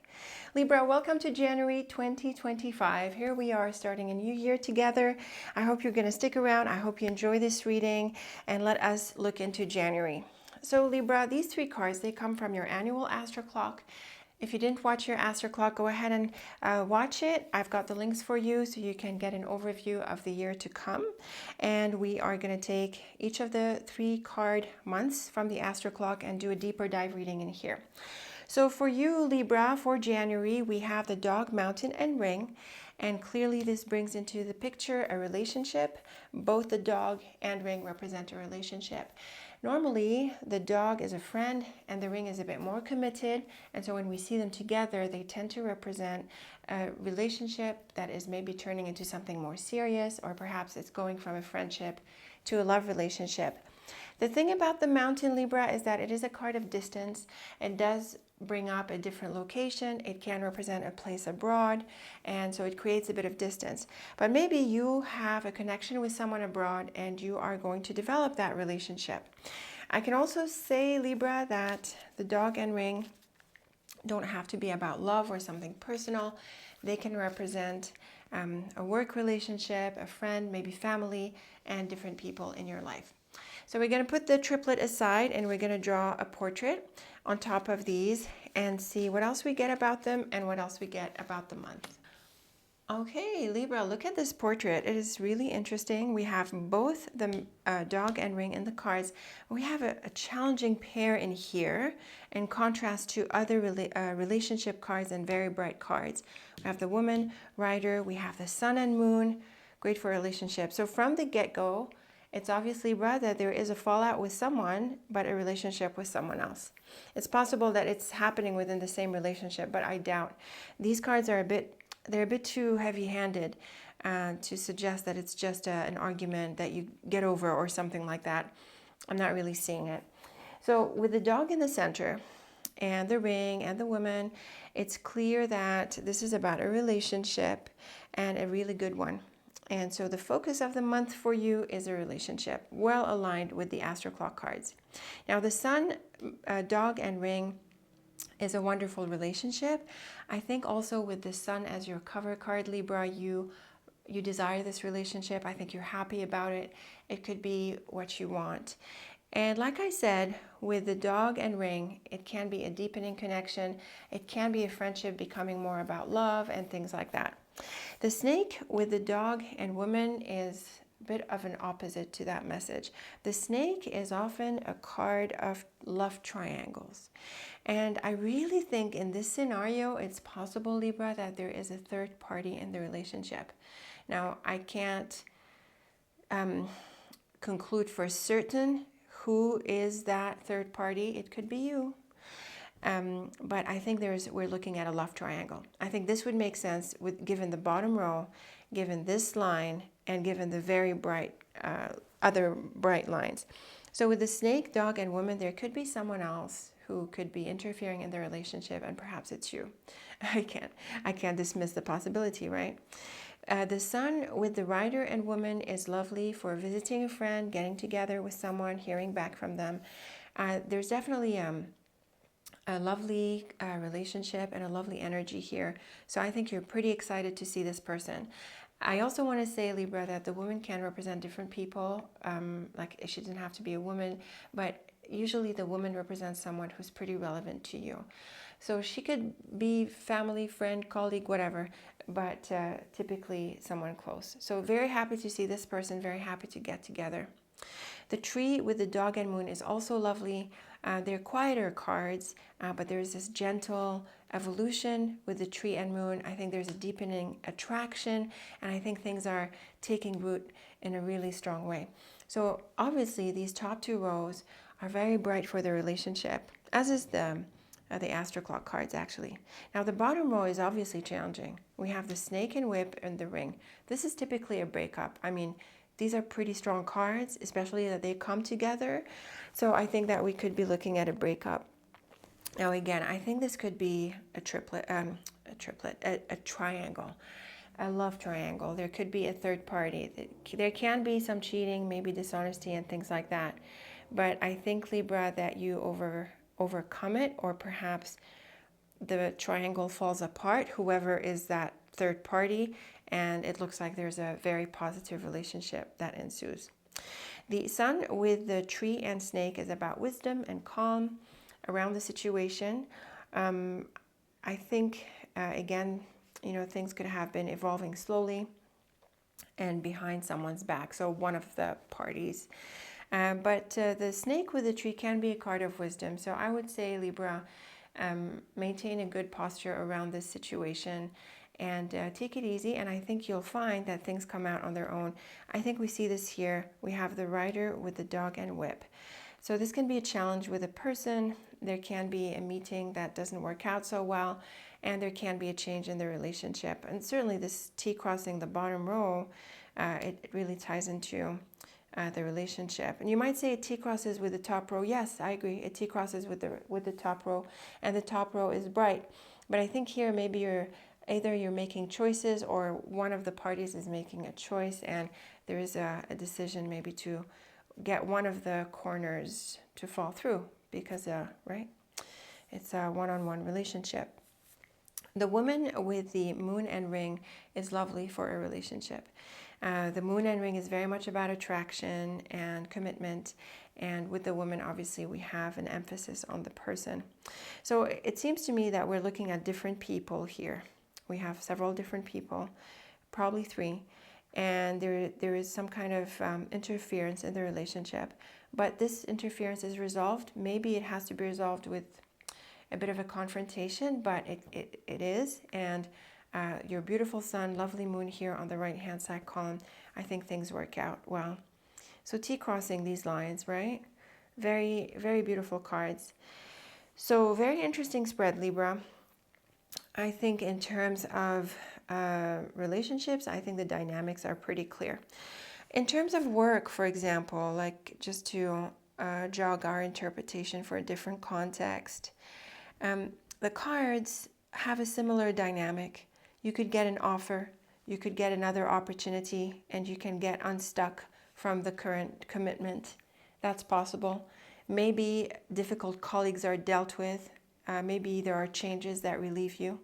Libra, welcome to January 2025. Here we are starting a new year together. I hope you're going to stick around. I hope you enjoy this reading and let us look into January. So Libra, these three cards, they come from your annual astro clock. If you didn't watch your astro clock, go ahead and watch it. I've got the links for you so you can get an overview of the year to come. And we are going to take each of the 3 card months from the astro clock and do a deeper dive reading in here. So for you, Libra, for January, we have the dog, mountain, and ring. And clearly this brings into the picture a relationship. Both the dog and ring represent a relationship. Normally, the dog is a friend and the ring is a bit more committed. And so when we see them together, they tend to represent a relationship that is maybe turning into something more serious, or perhaps it's going from a friendship to a love relationship. The thing about the Mountain, Libra, is that it is a card of distance. It does bring up a different location. It can represent a place abroad, and so it creates a bit of distance. But maybe you have a connection with someone abroad and you are going to develop that relationship. I can also say, Libra, that the dog and ring don't have to be about love or something personal. They can represent a work relationship, a friend, maybe family, and different people in your life. So we're going to put the triplet aside and we're going to draw a portrait on top of these and see what else we get about them and what else we get about the month. Okay, Libra, look at this portrait. It is really interesting. We have both the dog and ring in the cards. We have a challenging pair in here in contrast to other relationship cards and very bright cards. We have the woman, rider, we have the sun and moon, great for relationships. So from the get-go, it's obviously, Libra, that there is a fallout with someone, but a relationship with someone else. It's possible that it's happening within the same relationship, but I doubt. These cards are they're a bit too heavy-handed to suggest that it's just an argument that you get over or something like that. I'm not really seeing it. So with the dog in the center and the ring and the woman, it's clear that this is about a relationship and a really good one. And so the focus of the month for you is a relationship, well aligned with the Astro Clock cards. Now the sun, dog and ring is a wonderful relationship. I think also with the sun as your cover card, Libra, you desire this relationship. I think you're happy about it. It could be what you want. And like I said, with the dog and ring, it can be a deepening connection. It can be a friendship becoming more about love and things like that. The snake with the dog and woman is a bit of an opposite to that message. The snake is often a card of love triangles. And I really think in this scenario, it's possible, Libra, that there is a third party in the relationship. Now, I can't conclude for certain who is that third party. It could be you. But I think we're looking at a love triangle. I think this would make sense given the bottom row, given this line, and given the very bright other bright lines. So with the snake, dog, and woman, there could be someone else who could be interfering in the relationship, and perhaps it's you. I can't dismiss the possibility, right? The sun with the rider and woman is lovely for visiting a friend, getting together with someone, hearing back from them. There's definitely a lovely relationship and a lovely energy here. So I think you're pretty excited to see this person. I also want to say, Libra, that the woman can represent different people. Like she doesn't have to be a woman, but usually the woman represents someone who's pretty relevant to you. So she could be family, friend, colleague, whatever, but typically someone close. So very happy to see this person, very happy to get together. The tree with the dog and moon is also lovely. They're quieter cards, but there's this gentle evolution with the tree and moon. I think there's a deepening attraction, and I think things are taking root in a really strong way. So obviously these top two rows are very bright for the relationship, as is the Astro Clock cards actually. Now the bottom row is obviously challenging. We have the snake and whip and the ring. This is typically a breakup. I mean, these are pretty strong cards, especially that they come together. So I think that we could be looking at a breakup. Now again, I think this could be a triangle, a love triangle. There could be a third party. There can be some cheating, maybe dishonesty and things like that. But I think, Libra, that you overcome it, or perhaps the triangle falls apart, whoever is that third party, and it looks like there's a very positive relationship that ensues. The sun with the tree and snake is about wisdom and calm around the situation. I think, again, things could have been evolving slowly and behind someone's back, so one of the parties. But the snake with the tree can be a card of wisdom. So I would say, Libra, maintain a good posture around this situation and take it easy. And I think you'll find that things come out on their own. I think we see this here. We have the rider with the dog and whip. So this can be a challenge with a person. There can be a meeting that doesn't work out so well, and there can be a change in the relationship. And certainly this T crossing the bottom row, it really ties into the relationship. And you might say it T crosses with the top row. Yes, I agree. It T crosses with the top row, and the top row is bright. But I think here maybe you're making choices, or one of the parties is making a choice, and there is a decision maybe to get one of the corners to fall through, because right, it's a one-on-one relationship. The woman with the moon and ring is lovely for a relationship. The moon and ring is very much about attraction and commitment, and with the woman, obviously, we have an emphasis on the person. So it seems to me that we're looking at different people here. We have several different people, probably 3, and there is some kind of interference in the relationship. But this interference is resolved. Maybe it has to be resolved with a bit of a confrontation, but it is. And your beautiful sun, lovely moon here on the right-hand side column, I think things work out well. So T crossing these lines, right? Very, very beautiful cards. So very interesting spread, Libra. I think in terms of relationships, I think the dynamics are pretty clear. In terms of work, for example, like just to jog our interpretation for a different context, the cards have a similar dynamic. You could get an offer, you could get another opportunity, and you can get unstuck from the current commitment. That's possible. Maybe difficult colleagues are dealt with. Maybe there are changes that relieve you.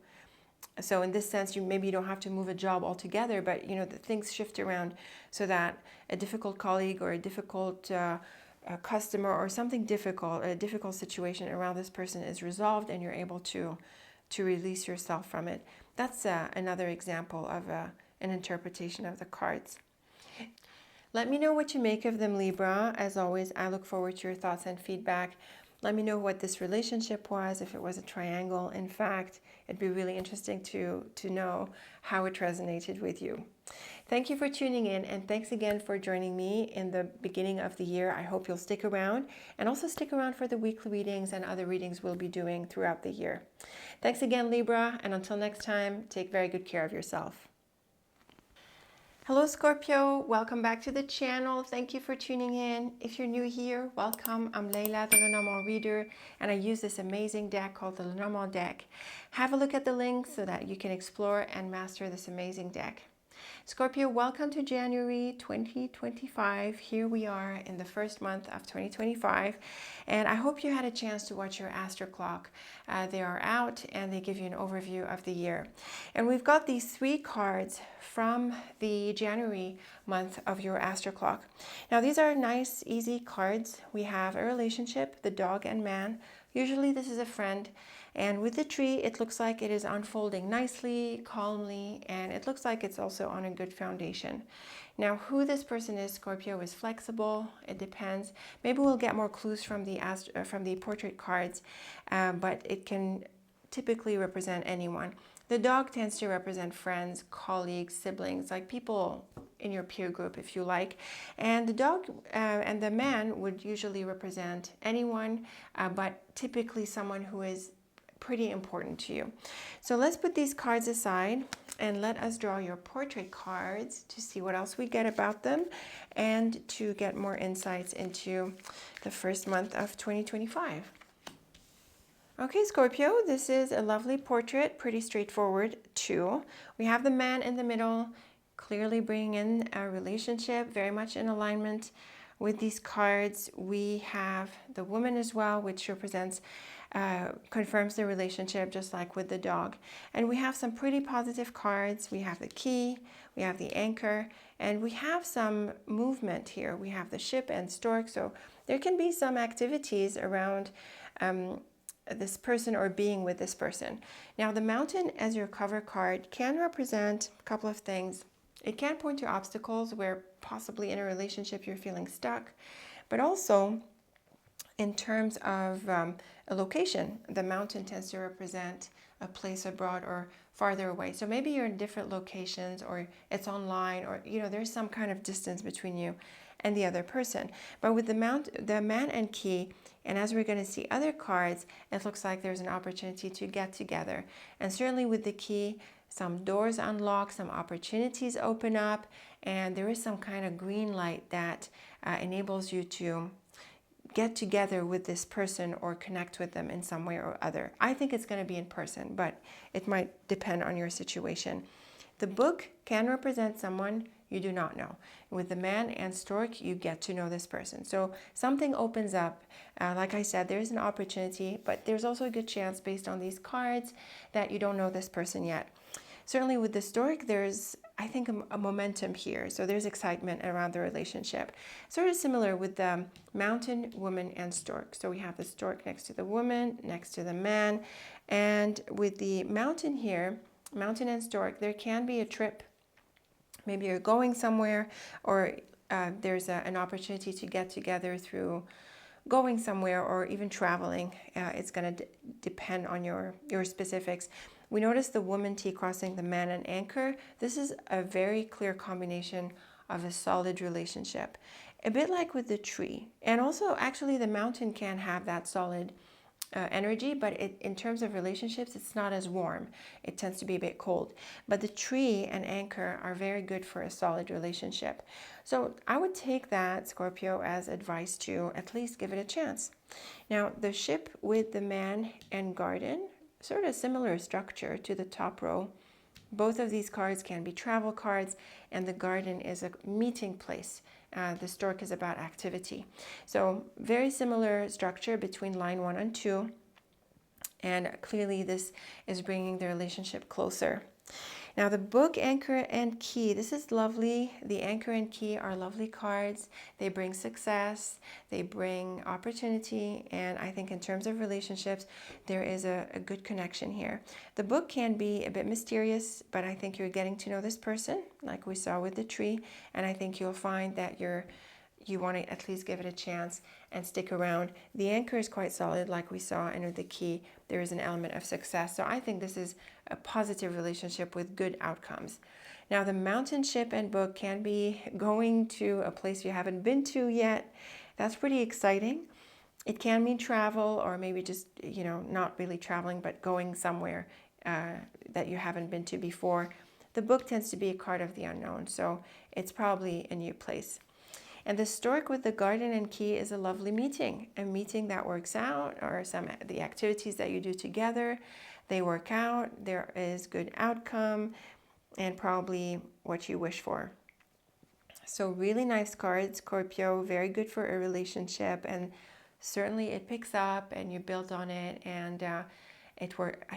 So in this sense, maybe you don't have to move a job altogether, but the things shift around so that a difficult colleague or a difficult customer or something difficult, a difficult situation around this person is resolved, and you're able to release yourself from it. That's another example of an interpretation of the cards. Let me know what you make of them, Libra. As always, I look forward to your thoughts and feedback. Let me know what this relationship was, if it was a triangle. In fact, it'd be really interesting to know how it resonated with you. Thank you for tuning in, and thanks again for joining me in the beginning of the year. I hope you'll stick around, and also stick around for the weekly readings and other readings we'll be doing throughout the year. Thanks again, Libra, and until next time, take very good care of yourself. Hello Scorpio, welcome back to the channel. Thank you for tuning in. If you're new here, welcome. I'm Layla, the Lenormand reader, and I use this amazing deck called the Lenormand deck. Have a look at the links so that you can explore and master this amazing deck. Scorpio, welcome to January 2025. Here we are in the first month of 2025, and I hope you had a chance to watch your astro clock. They are out, and they give you an overview of the year. And we've got these 3 cards from the January month of your astro clock. Now, these are nice, easy cards. We have a relationship, the dog and man. Usually this is a friend. And with the tree, it looks like it is unfolding nicely, calmly, and it looks like it's also on a good foundation. Now, who this person is, Scorpio, is flexible. It depends. Maybe we'll get more clues from the portrait cards, but it can typically represent anyone. The dog tends to represent friends, colleagues, siblings, like people in your peer group, if you like. And the dog and the man would usually represent anyone, but typically someone who is pretty important to you. So let's put these cards aside and let us draw your portrait cards to see what else we get about them and to get more insights into the first month of 2025. Okay, Scorpio, this is a lovely portrait, pretty straightforward too. We have the man in the middle, clearly bringing in a relationship, very much in alignment with these cards. We have the woman as well, which represents confirms the relationship, just like with the dog. And we have some pretty positive cards. We have the key, we have the anchor, and we have some movement here. We have the ship and stork, so there can be some activities around this person or being with this person. Now, the mountain as your cover card can represent a couple of things. It can point to obstacles where possibly in a relationship you're feeling stuck, but also in terms of a location, the mountain tends to represent a place abroad or farther away. So maybe you're in different locations, or it's online, or there's some kind of distance between you and the other person. But with the man and key, and as we're going to see other cards, it looks like there's an opportunity to get together. And certainly with the key, some doors unlock, some opportunities open up, and there is some kind of green light that enables you to get together with this person or connect with them in some way or other. I think it's going to be in person, but it might depend on your situation. The book can represent someone you do not know. With the man and stork, you get to know this person. So something opens up. Like I said, there's an opportunity, but there's also a good chance based on these cards that you don't know this person yet. Certainly with the stork, there's, I think, a momentum here. So there's excitement around the relationship. Sort of similar with the mountain, woman, and stork. So we have the stork next to the woman, next to the man. And with the mountain here, mountain and stork, there can be a trip. Maybe you're going somewhere, or there's an opportunity to get together through going somewhere or even traveling. It's going to depend on your specifics. We notice the woman T crossing the man and anchor. This is a very clear combination of a solid relationship. A bit like with the tree. And also, actually, the mountain can have that solid energy, but in terms of relationships, it's not as warm. It tends to be a bit cold. But the tree and anchor are very good for a solid relationship. So I would take that, Scorpio, as advice to at least give it a chance. Now, the ship with the man and garden, sort of similar structure to the top row. Both of these cards can be travel cards, and the garden is a meeting place. The stork is about activity. So very similar structure between line 1 and 2. And clearly this is bringing the relationship closer. Now the book, anchor, and key. This is lovely. The anchor and key are lovely cards. They bring success. They bring opportunity. And I think in terms of relationships, there is a good connection here. The book can be a bit mysterious, but I think you're getting to know this person, like we saw with the tree. And I think you'll find that you want to at least give it a chance and stick around. The anchor is quite solid, like we saw, and with the key, there is an element of success. So I think this is a positive relationship with good outcomes. Now, the mountain, ship, and book can be going to a place you haven't been to yet. That's pretty exciting. It can mean travel, or maybe just, not really traveling, but going somewhere that you haven't been to before. The book tends to be a card of the unknown, so it's probably a new place. And the stork with the garden and key is a lovely meeting, a meeting that works out, or the activities that you do together, they work out, there is good outcome, and probably what you wish for. So really nice card, Scorpio, very good for a relationship, and certainly it picks up and you build on it, and I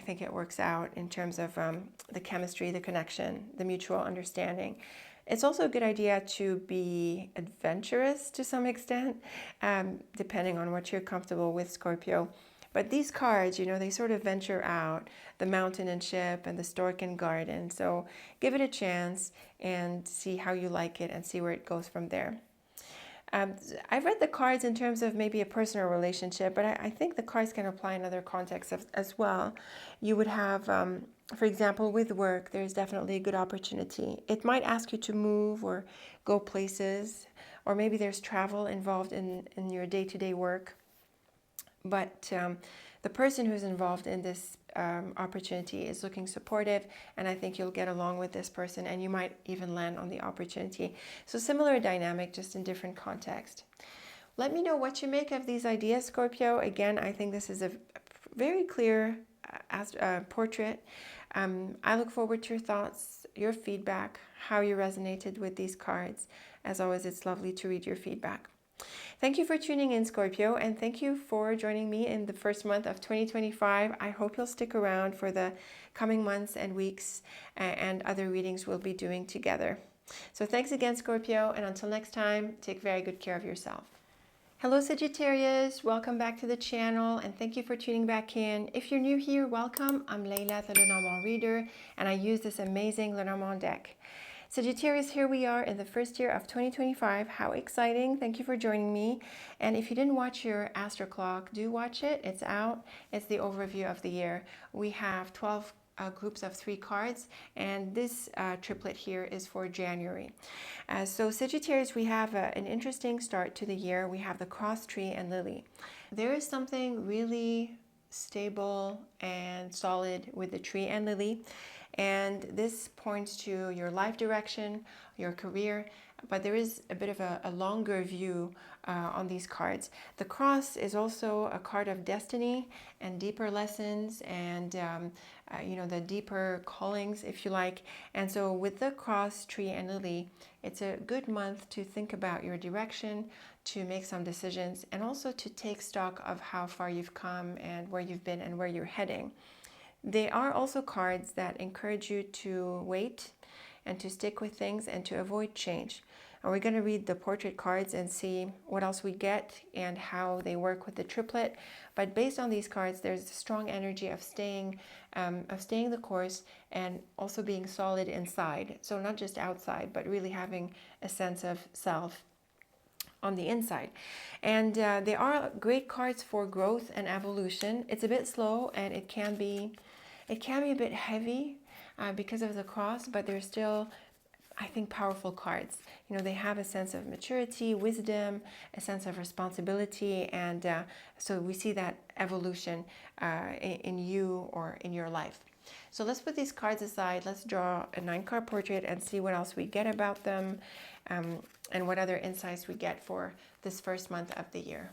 think it works out in terms of the chemistry, the connection, the mutual understanding. It's also a good idea to be adventurous to some extent, depending on what you're comfortable with, Scorpio. But these cards, they sort of venture out, the mountain and ship and the stork and garden. So give it a chance and see how you like it and see where it goes from there. I've read the cards in terms of maybe a personal relationship, but I think the cards can apply in other contexts as well. You would have, for example, with work, there's definitely a good opportunity. It might ask you to move or go places, or maybe there's travel involved in your day-to-day work. But the person who's involved in this opportunity is looking supportive, and I think you'll get along with this person, and you might even land on the opportunity. So similar dynamic, just in different context. Let me know what you make of these ideas, Scorpio. Again, I think this is a very clear portrait. I look forward to your thoughts, your feedback, how you resonated with these cards. As always, it's lovely to read your feedback. Thank you for tuning in, Scorpio, and thank you for joining me in the first month of 2025. I hope you'll stick around for the coming months and weeks and other readings we'll be doing together. So thanks again, Scorpio, and until next time, take very good care of yourself. Hello, Sagittarius. Welcome back to the channel, and thank you for tuning back in. If you're new here, welcome. I'm Leila, the Lenormand reader, and I use this amazing Lenormand deck. Sagittarius, here we are in the first year of 2025. How exciting. Thank you for joining me. And if you didn't watch your Astro Clock, do watch it. It's out. It's the overview of the year. We have 12 groups of 3 cards, and this triplet here is for January. So Sagittarius, we have an interesting start to the year. We have the cross, tree, and lily. There is something really stable and solid with the tree and lily, and this points to your life direction, your career, but there is a bit of a longer view on these cards. The cross is also a card of destiny and deeper lessons and you know, the deeper callings, if you like. And so with the cross, tree, and lily, it's a good month to think about your direction, to make some decisions, and also to take stock of how far you've come and where you've been and where you're heading. They are also cards that encourage you to wait and to stick with things and to avoid change. And we're going to read the portrait cards and see what else we get and how they work with the triplet. But based on these cards, there's a strong energy of staying the course and also being solid inside. So not just outside, but really having a sense of self on the inside. And they are great cards for growth and evolution. It's a bit slow, and it can be a bit heavy because of the cross, but they're still, I think, powerful cards. You know, they have a sense of maturity, wisdom, a sense of responsibility, and so we see that evolution in you or in your life. So let's put these cards aside. Let's draw a 9-card portrait and see what else we get about them, and what other insights we get for this first month of the year.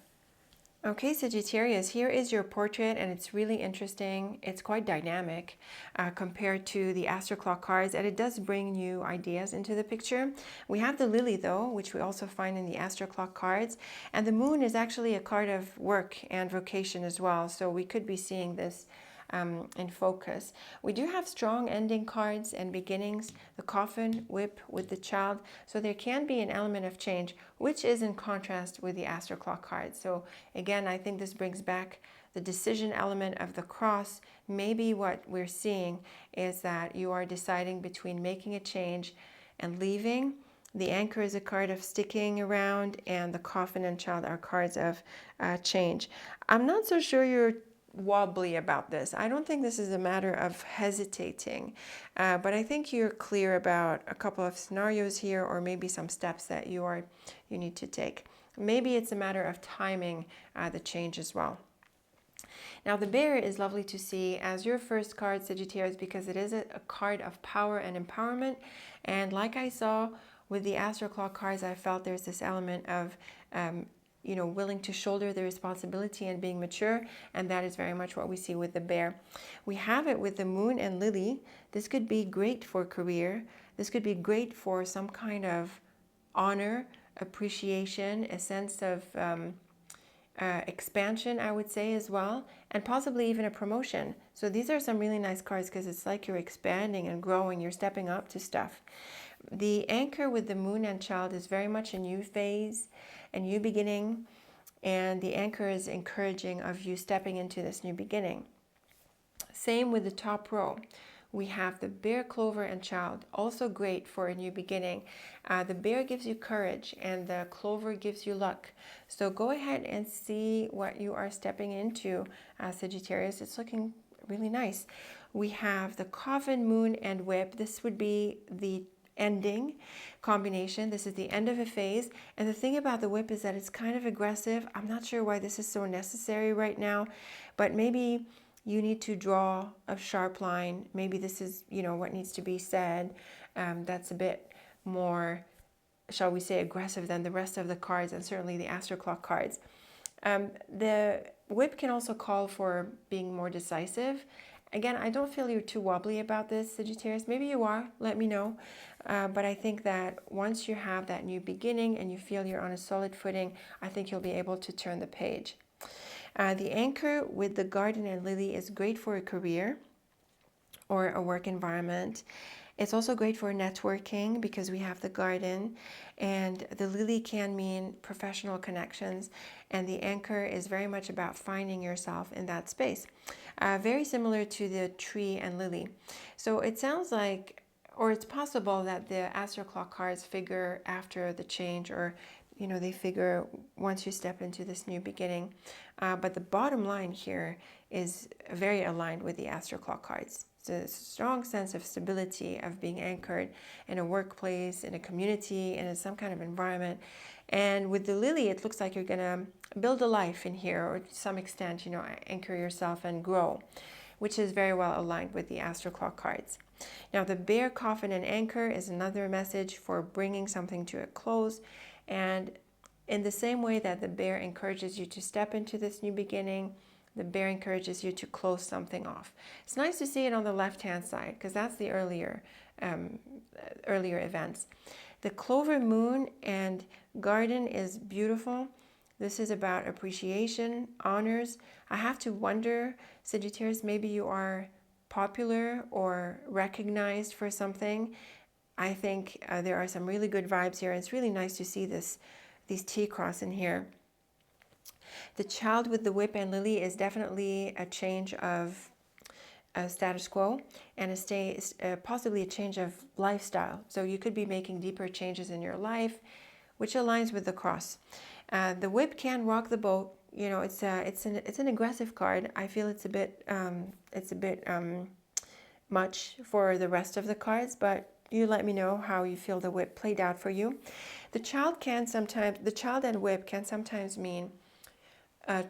Okay, Sagittarius, here is your portrait, and it's really interesting. It's quite dynamic compared to the Astro Clock cards, and it does bring new ideas into the picture. We have the lily, though, which we also find in the Astro Clock cards, and the moon is actually a card of work and vocation as well, so we could be seeing this in focus. We do have strong ending cards and beginnings, the coffin, whip with the child, so there can be an element of change, which is in contrast with the Astro Clock cards. So again, I think this brings back the decision element of the cross. Maybe what we're seeing is that you are deciding between making a change and leaving. The anchor is a card of sticking around, and the coffin and child are cards of change. I'm not so sure you're wobbly about this. I don't think this is a matter of hesitating, but I think you're clear about a couple of scenarios here, or maybe some steps that you need to take. Maybe it's a matter of timing the change as well. Now the bear is lovely to see as your first card, Sagittarius, because it is a card of power and empowerment. And like I saw with the Astro Clock cards, I felt there's this element of you know, willing to shoulder the responsibility and being mature, and that is very much what we see with the bear. We have it with the moon and lily. This could be great for career. This could be great for some kind of honor, appreciation, a sense of expansion, I would say, as well, and possibly even a promotion. So these are some really nice cards because it's like you're expanding and growing, you're stepping up to stuff. The anchor with the moon and child is very much a new phase, a new beginning, and the anchor is encouraging of you stepping into this new beginning. Same with the top row. We have the bear, clover, and child, also great for a new beginning. The bear gives you courage, and the clover gives you luck. So go ahead and see what you are stepping into, Sagittarius. It's looking really nice. We have the coffin, moon, and whip. This would be the ending combination. This is the end of a phase, and the thing about the whip is that it's kind of aggressive. I'm not sure why this is so necessary right now, but maybe you need to draw a sharp line. Maybe this is, you know, what needs to be said. That's a bit more, shall we say, aggressive than the rest of the cards, and certainly the Astro Clock cards. The whip can also call for being more decisive. Again, I don't feel you're too wobbly about this, Sagittarius. Maybe you are, let me know. But I think that once you have that new beginning and you feel you're on a solid footing, I think you'll be able to turn the page. The anchor with the garden and lily is great for a career or a work environment. It's also great for networking because we have the garden, and the lily can mean professional connections, and the anchor is very much about finding yourself in that space. Very similar to the tree and lily. So it sounds like, or it's possible that the Astro Clock cards figure after the change, or you know, they figure once you step into this new beginning. But the bottom line here is very aligned with the Astro Clock cards. It's a strong sense of stability, of being anchored in a workplace, in a community, and in some kind of environment. And with the Lily, it looks like you're going to build a life in here, or to some extent, you know, anchor yourself and grow, which is very well aligned with the Astro Clock cards. Now, the bear, coffin, and anchor is another message for bringing something to a close. And in the same way that the bear encourages you to step into this new beginning, the bear encourages you to close something off. It's nice to see it on the left-hand side because that's the earlier events. The clover moon and garden is beautiful. This is about appreciation, honors. I have to wonder, Sagittarius, maybe you are popular or recognized for something. I think there are some really good vibes here. It's really nice to see these T-cross in here. The child with the whip and lily is definitely a change of status quo and possibly a change of lifestyle. So you could be making deeper changes in your life, which aligns with the cross. The whip can rock the boat. You know, it's an aggressive card. I feel it's a bit much for the rest of the cards, but you let me know how you feel the whip played out for you. The child and whip can sometimes mean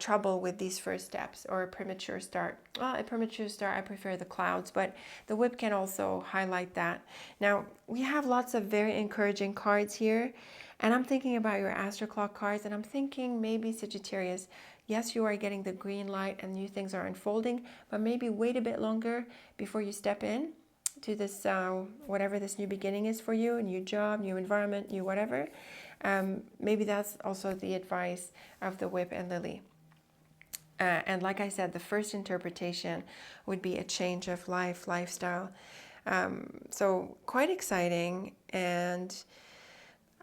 trouble with these first steps or a premature start. Well, a premature start, I prefer the clouds, but the whip can also highlight that. Now, we have lots of very encouraging cards here, and I'm thinking about your Astro Clock cards, and I'm thinking maybe Sagittarius, yes, you are getting the green light and new things are unfolding, but maybe wait a bit longer before you step in to this, whatever this new beginning is for you, a new job, new environment, new whatever. Maybe that's also the advice of the whip and lily. And like I said, the first interpretation would be a change of lifestyle. So quite exciting. And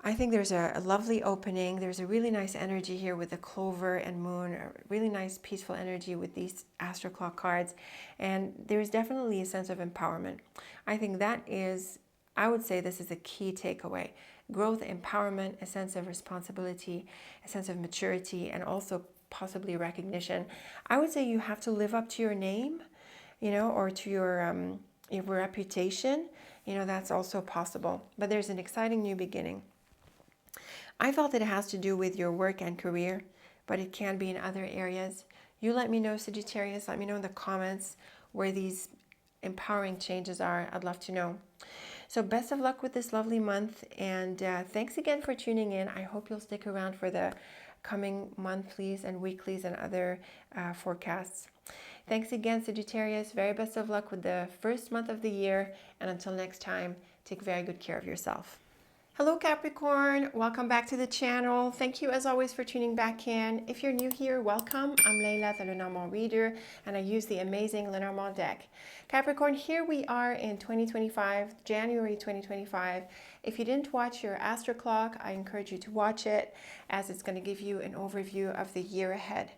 I think there's a lovely opening. There's a really nice energy here with the clover and moon, a really nice peaceful energy with these Astro Clock cards. And there's definitely a sense of empowerment. I think I would say this is a key takeaway. Growth, empowerment, a sense of responsibility, a sense of maturity, and also possibly recognition. I would say you have to live up to your name, you know, or to your reputation. You know, that's also possible. But there's an exciting new beginning. I felt it has to do with your work and career, but it can be in other areas. You let me know, Sagittarius. Let me know in the comments where these empowering changes are. I'd love to know. So best of luck with this lovely month, and thanks again for tuning in. I hope you'll stick around for the coming monthlies and weeklies and other forecasts. Thanks again, Sagittarius. Very best of luck with the first month of the year, and until next time, take very good care of yourself. Hello Capricorn, welcome back to the channel. Thank you as always for tuning back in. If you're new here, welcome. I'm Layla, the Lenormand reader, and I use the amazing Lenormand deck. Capricorn, here we are in 2025, January 2025. If you didn't watch your Astro Clock, I encourage you to watch it, as it's going to give you an overview of the year ahead.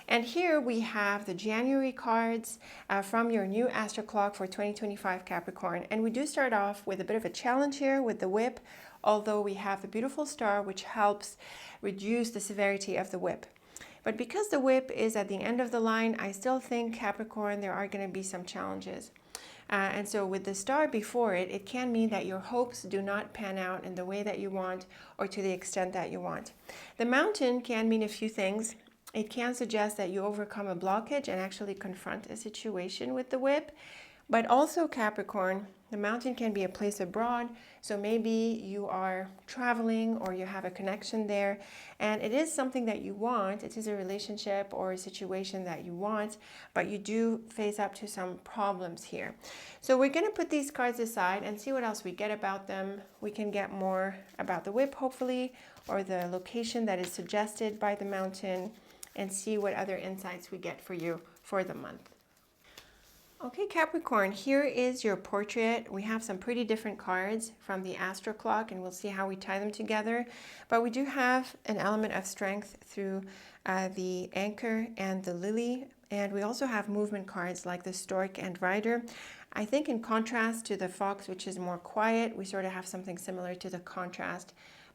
And here we have the January cards from your new Astro Clock for 2025 Capricorn. And we do start off with a bit of a challenge here with the whip, although we have the beautiful star, which helps reduce the severity of the whip. But because the whip is at the end of the line, I still think, Capricorn, there are going to be some challenges. And so with the star before it, it can mean that your hopes do not pan out in the way that you want or to the extent that you want. The mountain can mean a few things. It can suggest that you overcome a blockage and actually confront a situation with the whip. But also, Capricorn, the mountain can be a place abroad, so maybe you are traveling or you have a connection there, and it is something that you want. It is a relationship or a situation that you want, but you do face up to some problems here. So we're going to put these cards aside and see what else we get about them. We can get more about the whip, hopefully, or the location that is suggested by the mountain, and see what other insights we get for you for the month. Okay, Capricorn, here is your portrait. We have some pretty different cards from the Astro Clock, and we'll see how we tie them together. But we do have an element of strength through the anchor and the lily, and we also have movement cards like the stork and rider. I think in contrast to the fox, which is more quiet, we sort of have something similar to the contrast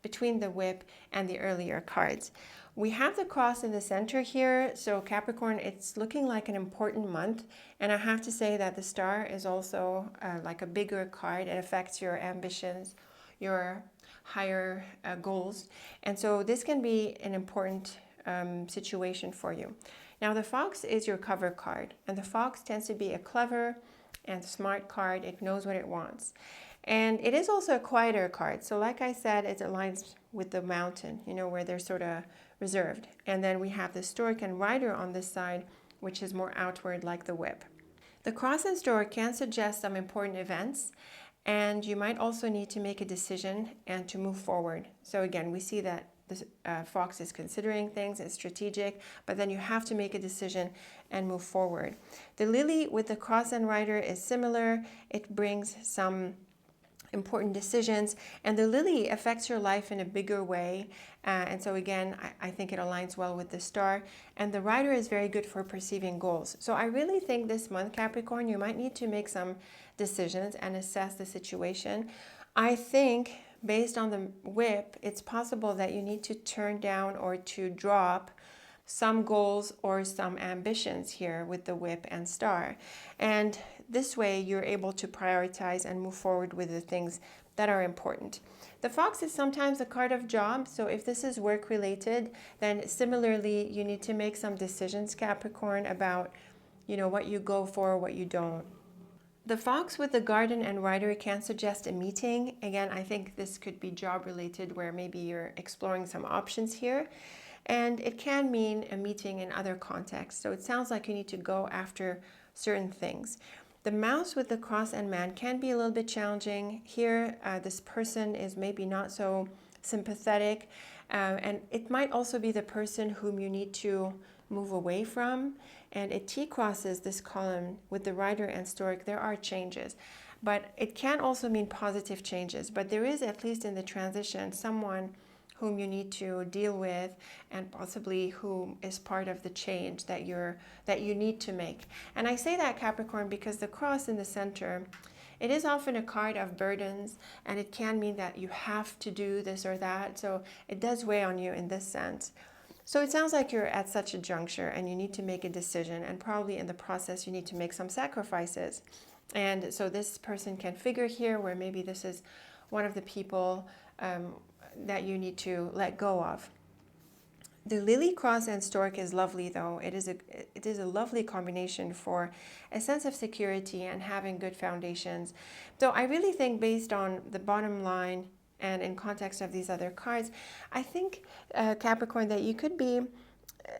between the whip and the earlier cards. We have the cross in the center here, so Capricorn, it's looking like an important month, and I have to say that the star is also like a bigger card. It affects your ambitions, your higher goals, and so this can be an important situation for you. Now the fox is your cover card, and the fox tends to be a clever and smart card. It knows what it wants. And it is also a quieter card. So like I said, it aligns with the mountain, you know, where they're sort of reserved. And then we have the stork and rider on this side, which is more outward like the whip. The cross and stork can suggest some important events, and you might also need to make a decision and to move forward. So again, we see that the fox is considering things, it's strategic, but then you have to make a decision and move forward. The lily with the cross and rider is similar. It brings some important decisions, and the lily affects your life in a bigger way, and so again I think it aligns well with the star, and the rider is very good for perceiving goals. So I really think this month, Capricorn, you might need to make some decisions and assess the situation. I think based on the whip, it's possible that you need to turn down or to drop some goals or some ambitions here with the whip and star. And this way you're able to prioritize and move forward with the things that are important. The fox is sometimes a card of job, so if this is work related, then similarly you need to make some decisions, Capricorn, about, you know, what you go for, what you don't. The fox with the garden and rider can suggest a meeting. Again, I think this could be job related, where maybe you're exploring some options here. And it can mean a meeting in other contexts. So it sounds like you need to go after certain things. The mouse with the cross and man can be a little bit challenging. Here, this person is maybe not so sympathetic. And it might also be the person whom you need to move away from. And it T-crosses this column with the rider and stork. There are changes. But it can also mean positive changes. But there is, at least in the transition, someone whom you need to deal with, and possibly who is part of the change that you need to make. And I say that, Capricorn, because the cross in the center, it is often a card of burdens, and it can mean that you have to do this or that. So it does weigh on you in this sense. So it sounds like you're at such a juncture and you need to make a decision, and probably in the process you need to make some sacrifices. And so this person can figure here, where maybe this is one of the people that you need to let go of. The lily, cross, and stork is lovely, though. It is a lovely combination for a sense of security and having good foundations. So I really think, based on the bottom line and in context of these other cards, I think, Capricorn, that you could be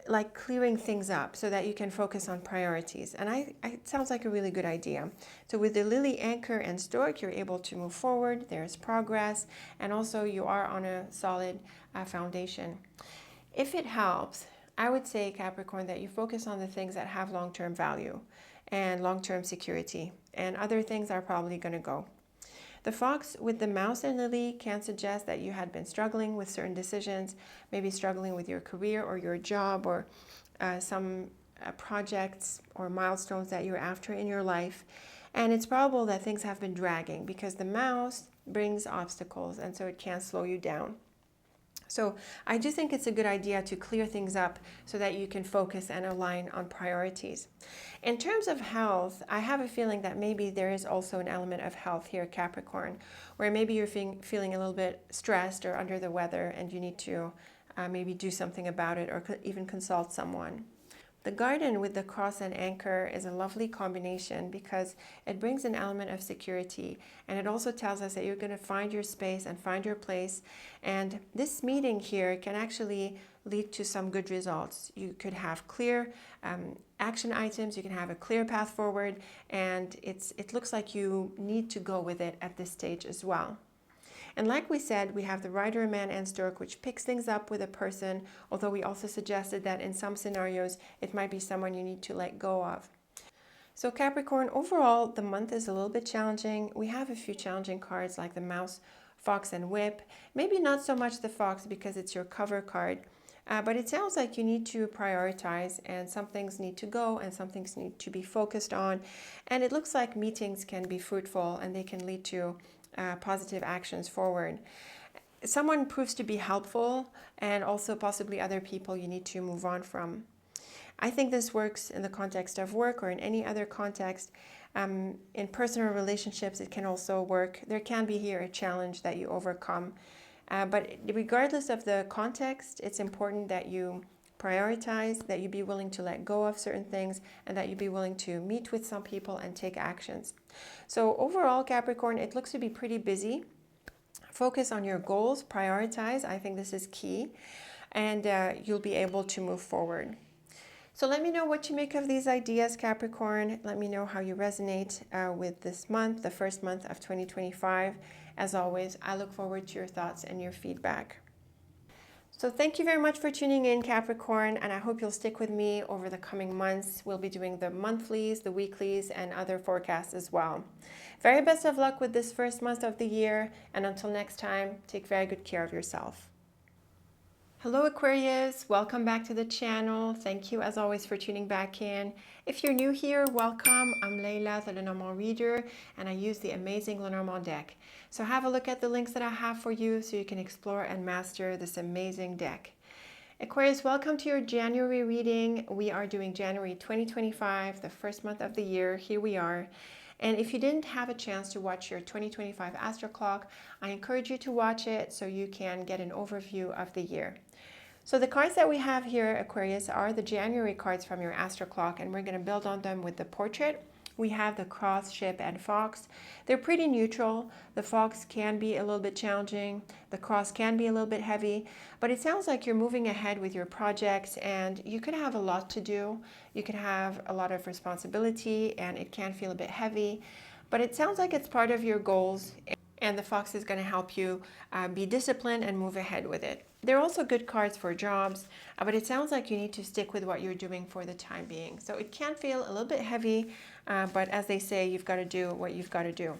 like clearing things up so that you can focus on priorities. And it sounds like a really good idea. So with the lily, anchor, and stork, you're able to move forward. There's progress, and also you are on a solid foundation. If it helps, I would say, Capricorn, that you focus on the things that have long-term value and long-term security, and other things are probably going to go. The fox with the mouse and lily can suggest that you had been struggling with certain decisions, maybe struggling with your career or your job, or some projects or milestones that you're after in your life. And it's probable that things have been dragging, because the mouse brings obstacles, and so it can slow you down. So I do think it's a good idea to clear things up so that you can focus and align on priorities. In terms of health, I have a feeling that maybe there is also an element of health here, Capricorn, where maybe you're feeling a little bit stressed or under the weather, and you need to maybe do something about it, or even consult someone. The garden with the cross and anchor is a lovely combination, because it brings an element of security, and it also tells us that you're going to find your space and find your place. And this meeting here can actually lead to some good results. You could have clear action items, you can have a clear path forward, and it looks like you need to go with it at this stage as well. And like we said, we have the rider, man, and stork, which picks things up with a person, although we also suggested that in some scenarios, it might be someone you need to let go of. So Capricorn, overall, the month is a little bit challenging. We have a few challenging cards like the mouse, fox, and whip. Maybe not so much the fox, because it's your cover card, but it sounds like you need to prioritize, and some things need to go and some things need to be focused on. And it looks like meetings can be fruitful, and they can lead to positive actions forward. someone proves to be helpful, and also possibly other people you need to move on from. I think this works in the context of work or in any other context. In personal relationships, it can also work. There can be here a challenge that you overcome. But regardless of the context, it's important that you prioritize, that you be willing to let go of certain things, and that you be willing to meet with some people and take actions. So overall, Capricorn, it looks to be pretty busy. Focus on your goals, prioritize. I think this is key, and you'll be able to move forward. So let me know what you make of these ideas, Capricorn. Let me know how you resonate with this month, the first month of 2025. As always, I look forward to your thoughts and your feedback. So thank you very much for tuning in, Capricorn, and I hope you'll stick with me over the coming months. We'll be doing the monthlies, the weeklies, and other forecasts as well. Very best of luck with this first month of the year, and until next time, take very good care of yourself. Hello Aquarius, welcome back to the channel. Thank you as always for tuning back in. If you're new here, welcome. I'm Leila, the Lenormand reader, and I use the amazing Lenormand deck. So have a look at the links that I have for you so you can explore and master this amazing deck. Aquarius, welcome to your January reading. We are doing January 2025, the first month of the year. Here we are. And if you didn't have a chance to watch your 2025 Astro Clock, I encourage you to watch it so you can get an overview of the year. So the cards that we have here, Aquarius, are the January cards from your Astro Clock, and we're going to build on them with the portrait. We have the cross, ship, and fox. They're pretty neutral. The fox can be a little bit challenging. The cross can be a little bit heavy, but it sounds like you're moving ahead with your projects, and you could have a lot to do. You could have a lot of responsibility, and it can feel a bit heavy, but it sounds like it's part of your goals, and the fox is going to help you be disciplined and move ahead with it. They're also good cards for jobs, but it sounds like you need to stick with what you're doing for the time being. So it can feel a little bit heavy, but as they say, you've got to do what you've got to do.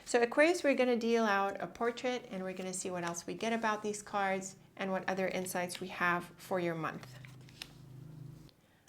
So Aquarius, we're going to deal out a portrait, and we're going to see what else we get about these cards and what other insights we have for your month.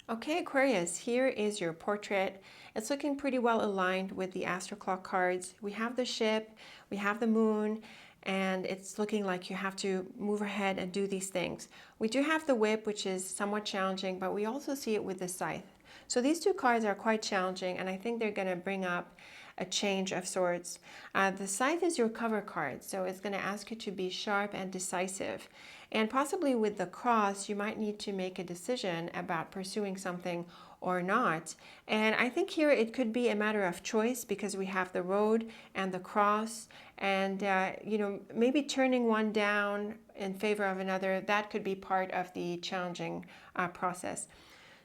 Okay, Aquarius, here is your portrait. It's looking pretty well aligned with the Astro Clock cards. We have the ship, we have the moon, and it's looking like you have to move ahead and do these things. We do have the whip, which is somewhat challenging, but we also see it with the scythe. So these two cards are quite challenging, and I think they're going to bring up a change of sorts. The scythe is your cover card, so it's going to ask you to be sharp and decisive. And possibly with the cross, you might need to make a decision about pursuing something or not. And I think here it could be a matter of choice, because we have the road and the cross, and maybe turning one down in favor of another. That could be part of the challenging process.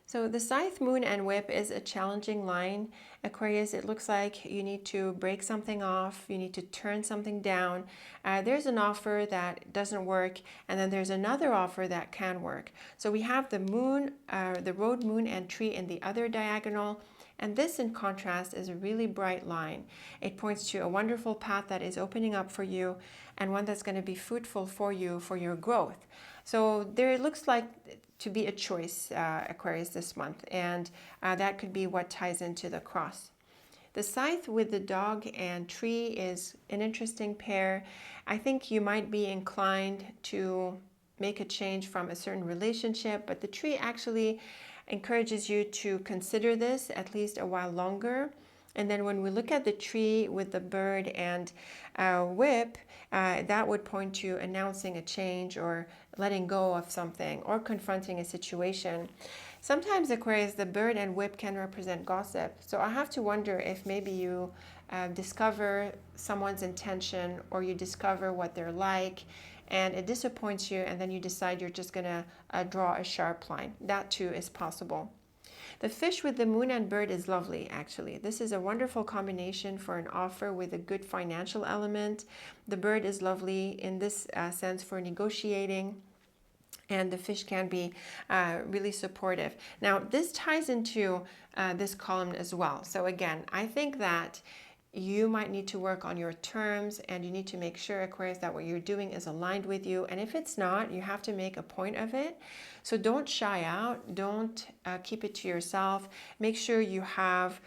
So the scythe, moon, and whip is a challenging line. Aquarius, it looks like you need to break something off. You need to turn something down. There's an offer that doesn't work, and then there's another offer that can work. So we have the moon, the road, moon, and tree in the other diagonal. And this, in contrast, is a really bright line. It points to a wonderful path that is opening up for you, and one that's going to be fruitful for you, for your growth. So there it looks like to be a choice, Aquarius, this month, and that could be what ties into the cross. The scythe with the dog and tree is an interesting pair. I think you might be inclined to make a change from a certain relationship, but the tree actually encourages you to consider this at least a while longer. And then when we look at the tree with the bird and whip, that would point to announcing a change or letting go of something or confronting a situation. Sometimes, Aquarius, the bird and whip can represent gossip. So I have to wonder if maybe you discover someone's intention, or you discover what they're like, and it disappoints you, and then you decide you're just going to draw a sharp line. That too is possible. The fish with the moon and bird is lovely, actually. This is a wonderful combination for an offer with a good financial element. The bird is lovely in this sense for negotiating, and the fish can be really supportive. Now, this ties into this column as well. So again, I think that you might need to work on your terms, and you need to make sure, Aquarius, that what you're doing is aligned with you. And if it's not, you have to make a point of it. So don't shy out. Don't keep it to yourself. Make sure you have,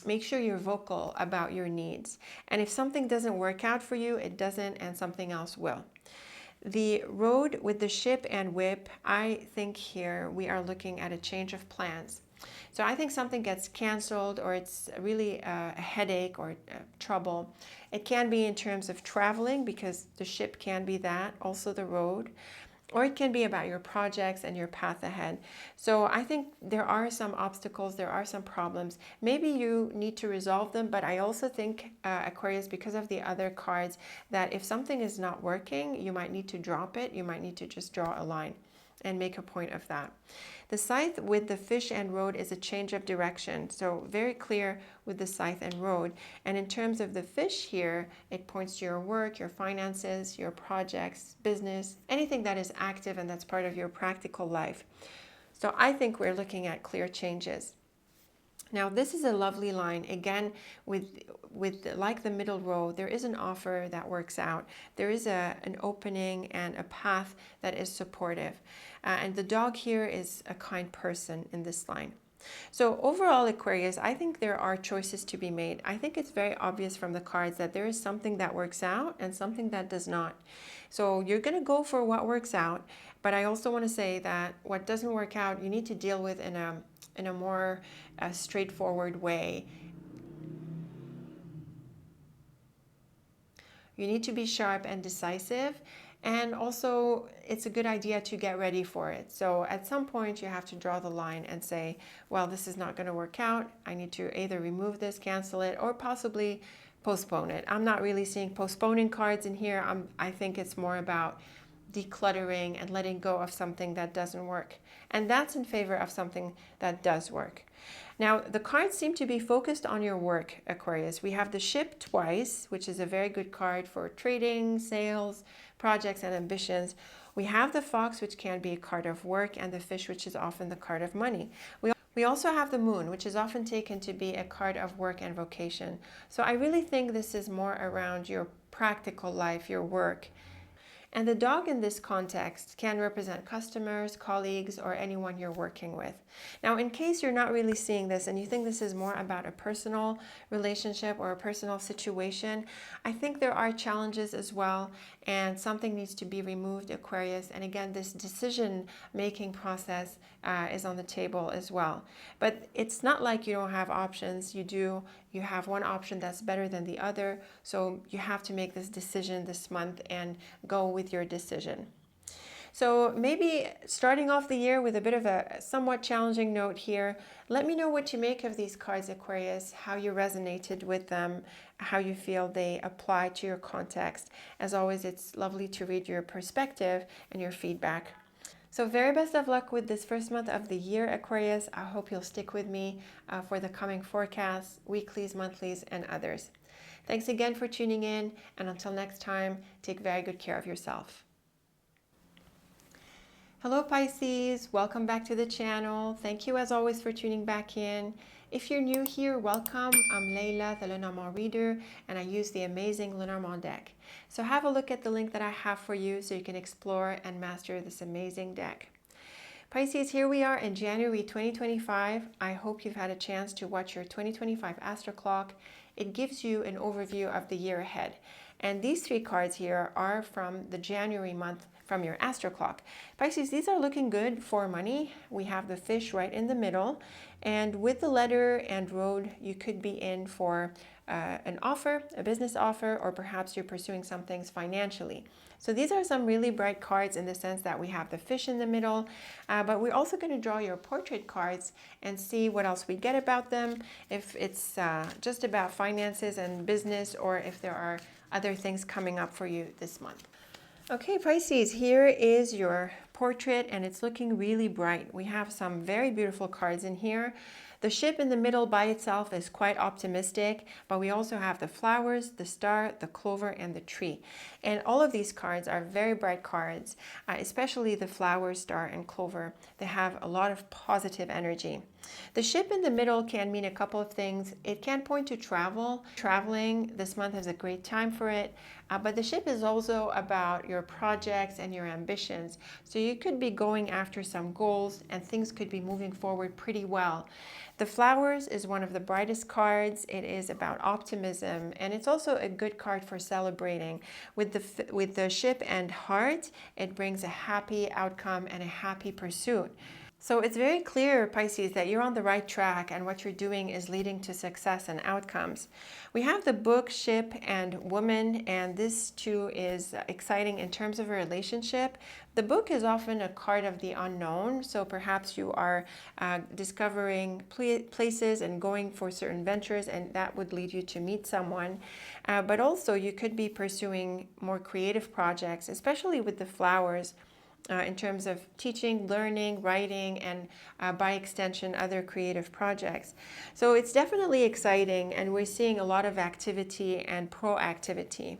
make sure you're vocal about your needs. And if something doesn't work out for you, it doesn't, and something else will. The road with the ship and whip, I think here we are looking at a change of plans. So I think something gets canceled, or it's really a headache or trouble. It can be in terms of traveling, because the ship can be that, also the road. Or it can be about your projects and your path ahead. So I think there are some obstacles, there are some problems. Maybe you need to resolve them, but I also think, Aquarius, because of the other cards, that if something is not working, you might need to drop it. You might need to just draw a line and make a point of that. The scythe with the fish and road is a change of direction. So very clear with the scythe and road. And in terms of the fish here, it points to your work, your finances, your projects, business, anything that is active and that's part of your practical life. So I think we're looking at clear changes. Now this is a lovely line, again, with like the middle row, there is an offer that works out. There is an opening and a path that is supportive. And the dog here is a kind person in this line. So overall, Aquarius, I think there are choices to be made. I think it's very obvious from the cards that there is something that works out and something that does not. So you're going to go for what works out, but I also want to say that what doesn't work out, you need to deal with in a more straightforward way. You need to be sharp and decisive, and also it's a good idea to get ready for it. So at some point you have to draw the line and say, well, this is not going to work out. I need to either remove this, cancel it, or possibly postpone it. I'm not really seeing postponing cards in here. I think it's more about decluttering and letting go of something that doesn't work. And that's in favor of something that does work. Now, the cards seem to be focused on your work, Aquarius. We have the ship twice, which is a very good card for trading, sales, projects, and ambitions. We have the fox, which can be a card of work, and the fish, which is often the card of money. We also have the moon, which is often taken to be a card of work and vocation. So I really think this is more around your practical life, your work. And the dog in this context can represent customers, colleagues, or anyone you're working with. Now, in case you're not really seeing this and you think this is more about a personal relationship or a personal situation, I think there are challenges as well, and something needs to be removed, Aquarius. And again, this decision-making process is on the table as well. But it's not like you don't have options. You do. You have one option that's better than the other. So you have to make this decision this month and go with your decision. So maybe starting off the year with a bit of a somewhat challenging note here. Let me know what you make of these cards, Aquarius, how you resonated with them, how you feel they apply to your context. As always, it's lovely to read your perspective and your feedback. So very best of luck with this first month of the year, Aquarius. I hope you'll stick with me for the coming forecasts, weeklies, monthlies, and others. Thanks again for tuning in, and until next time, take very good care of yourself. Hello Pisces, welcome back to the channel. Thank you as always for tuning back in. If you're new here, welcome. I'm Layla, the Lenormand reader, and I use the amazing Lenormand deck. So have a look at the link that I have for you so you can explore and master this amazing deck. Pisces, here we are in January 2025. I hope you've had a chance to watch your 2025 Astro Clock. It gives you an overview of the year ahead. And these three cards here are from the January month from your Astro Clock. Pisces, these are looking good for money. We have the fish right in the middle. And with the letter and road, you could be in for an offer, a business offer, or perhaps you're pursuing some things financially. So these are some really bright cards in the sense that we have the fish in the middle, but we're also going to draw your portrait cards and see what else we get about them, if it's just about finances and business, or if there are other things coming up for you this month. Okay, Pisces, here is your portrait and it's looking really bright. We have some very beautiful cards in here. The ship in the middle by itself is quite optimistic, but we also have the flowers, the star, the clover, and the tree. And all of these cards are very bright cards, especially the flower, star, and clover. They have a lot of positive energy. The ship in the middle can mean a couple of things. It can point to travel. Traveling this month is a great time for it. But the ship is also about your projects and your ambitions. So you could be going after some goals and things could be moving forward pretty well. The flowers is one of the brightest cards. It is about optimism, and it's also a good card for celebrating. With the ship and heart, it brings a happy outcome and a happy pursuit. So it's very clear, Pisces, that you're on the right track and what you're doing is leading to success and outcomes. We have the book, ship, and woman, and this too is exciting in terms of a relationship. The book is often a card of the unknown, so perhaps you are discovering places and going for certain ventures, and that would lead you to meet someone. But also you could be pursuing more creative projects, especially with the flowers. In terms of teaching, learning, writing, and by extension, other creative projects. So it's definitely exciting, and we're seeing a lot of activity and proactivity.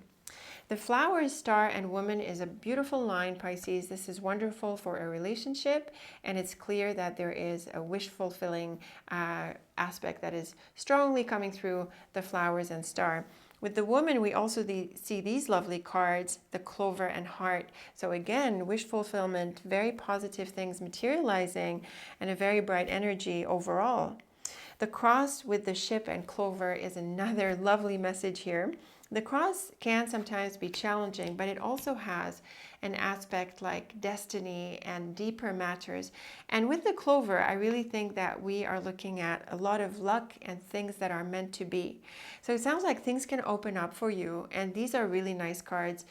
The flowers, star, and woman is a beautiful line, Pisces. This is wonderful for a relationship, and it's clear that there is a wish-fulfilling aspect that is strongly coming through the flowers and star. With the woman, we also see these lovely cards, the clover and heart. So again, wish fulfillment, very positive things materializing, and a very bright energy overall. The cross with the ship and clover is another lovely message here. The cross can sometimes be challenging, but it also has an aspect like destiny and deeper matters. And with the clover, I really think that we are looking at a lot of luck and things that are meant to be. So it sounds like things can open up for you. And these are really nice cards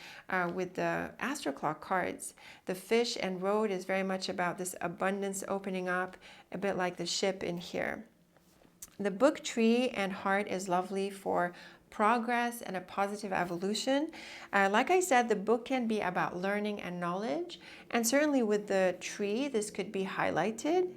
with the Astro Clock cards. The fish and road is very much about this abundance opening up, a bit like the ship in here. The book, tree, and heart is lovely for progress and a positive evolution. Like I said, the book can be about learning and knowledge, and certainly with the tree, this could be highlighted.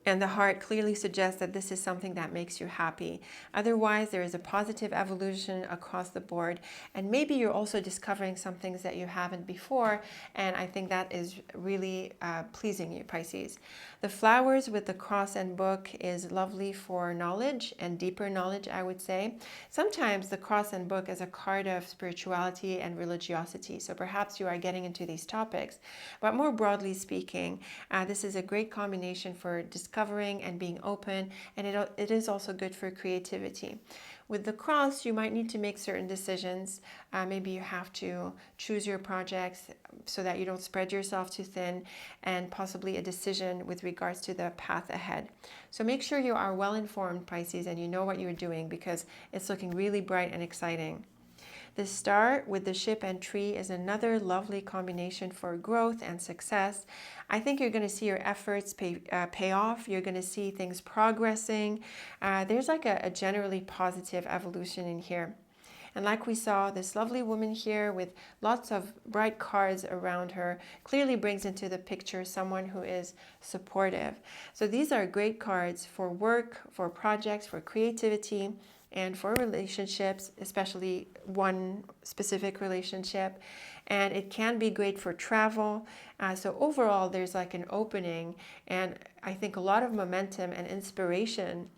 And the heart clearly suggests that this is something that makes you happy. Otherwise, there is a positive evolution across the board. And maybe you're also discovering some things that you haven't before. And I think that is really pleasing you, Pisces. The flowers with the cross and book is lovely for knowledge and deeper knowledge, I would say. Sometimes the cross and book is a card of spirituality and religiosity. So perhaps you are getting into these topics. But more broadly speaking, this is a great combination for discovering and being open, and it is also good for creativity. With the cross, you might need to make certain decisions. Maybe you have to choose your projects so that you don't spread yourself too thin, and possibly a decision with regards to the path ahead. So make sure you are well informed, Pisces, and you know what you're doing, because it's looking really bright and exciting. The star with the ship and tree is another lovely combination for growth and success. I think you're going to see your efforts pay off. You're going to see things progressing. There's like a generally positive evolution in here. And like we saw, this lovely woman here with lots of bright cards around her clearly brings into the picture someone who is supportive. So these are great cards for work, for projects, for creativity, and for relationships, especially one specific relationship. And it can be great for travel. So overall, there's like an opening, and I think a lot of momentum and inspiration.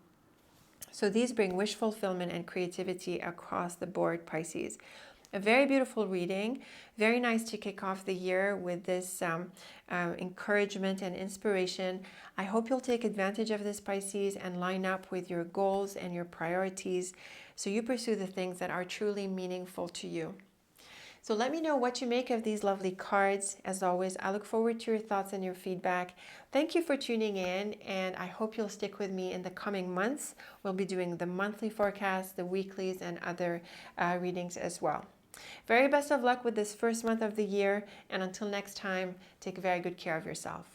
So these bring wish fulfillment and creativity across the board, Pisces. A very beautiful reading, very nice to kick off the year with this encouragement and inspiration. I hope you'll take advantage of this, Pisces, and line up with your goals and your priorities so you pursue the things that are truly meaningful to you. So let me know what you make of these lovely cards. As always, I look forward to your thoughts and your feedback. Thank you for tuning in, and I hope you'll stick with me in the coming months. We'll be doing the monthly forecast, the weeklies, and other readings as well. Very best of luck with this first month of the year, and until next time, take very good care of yourself.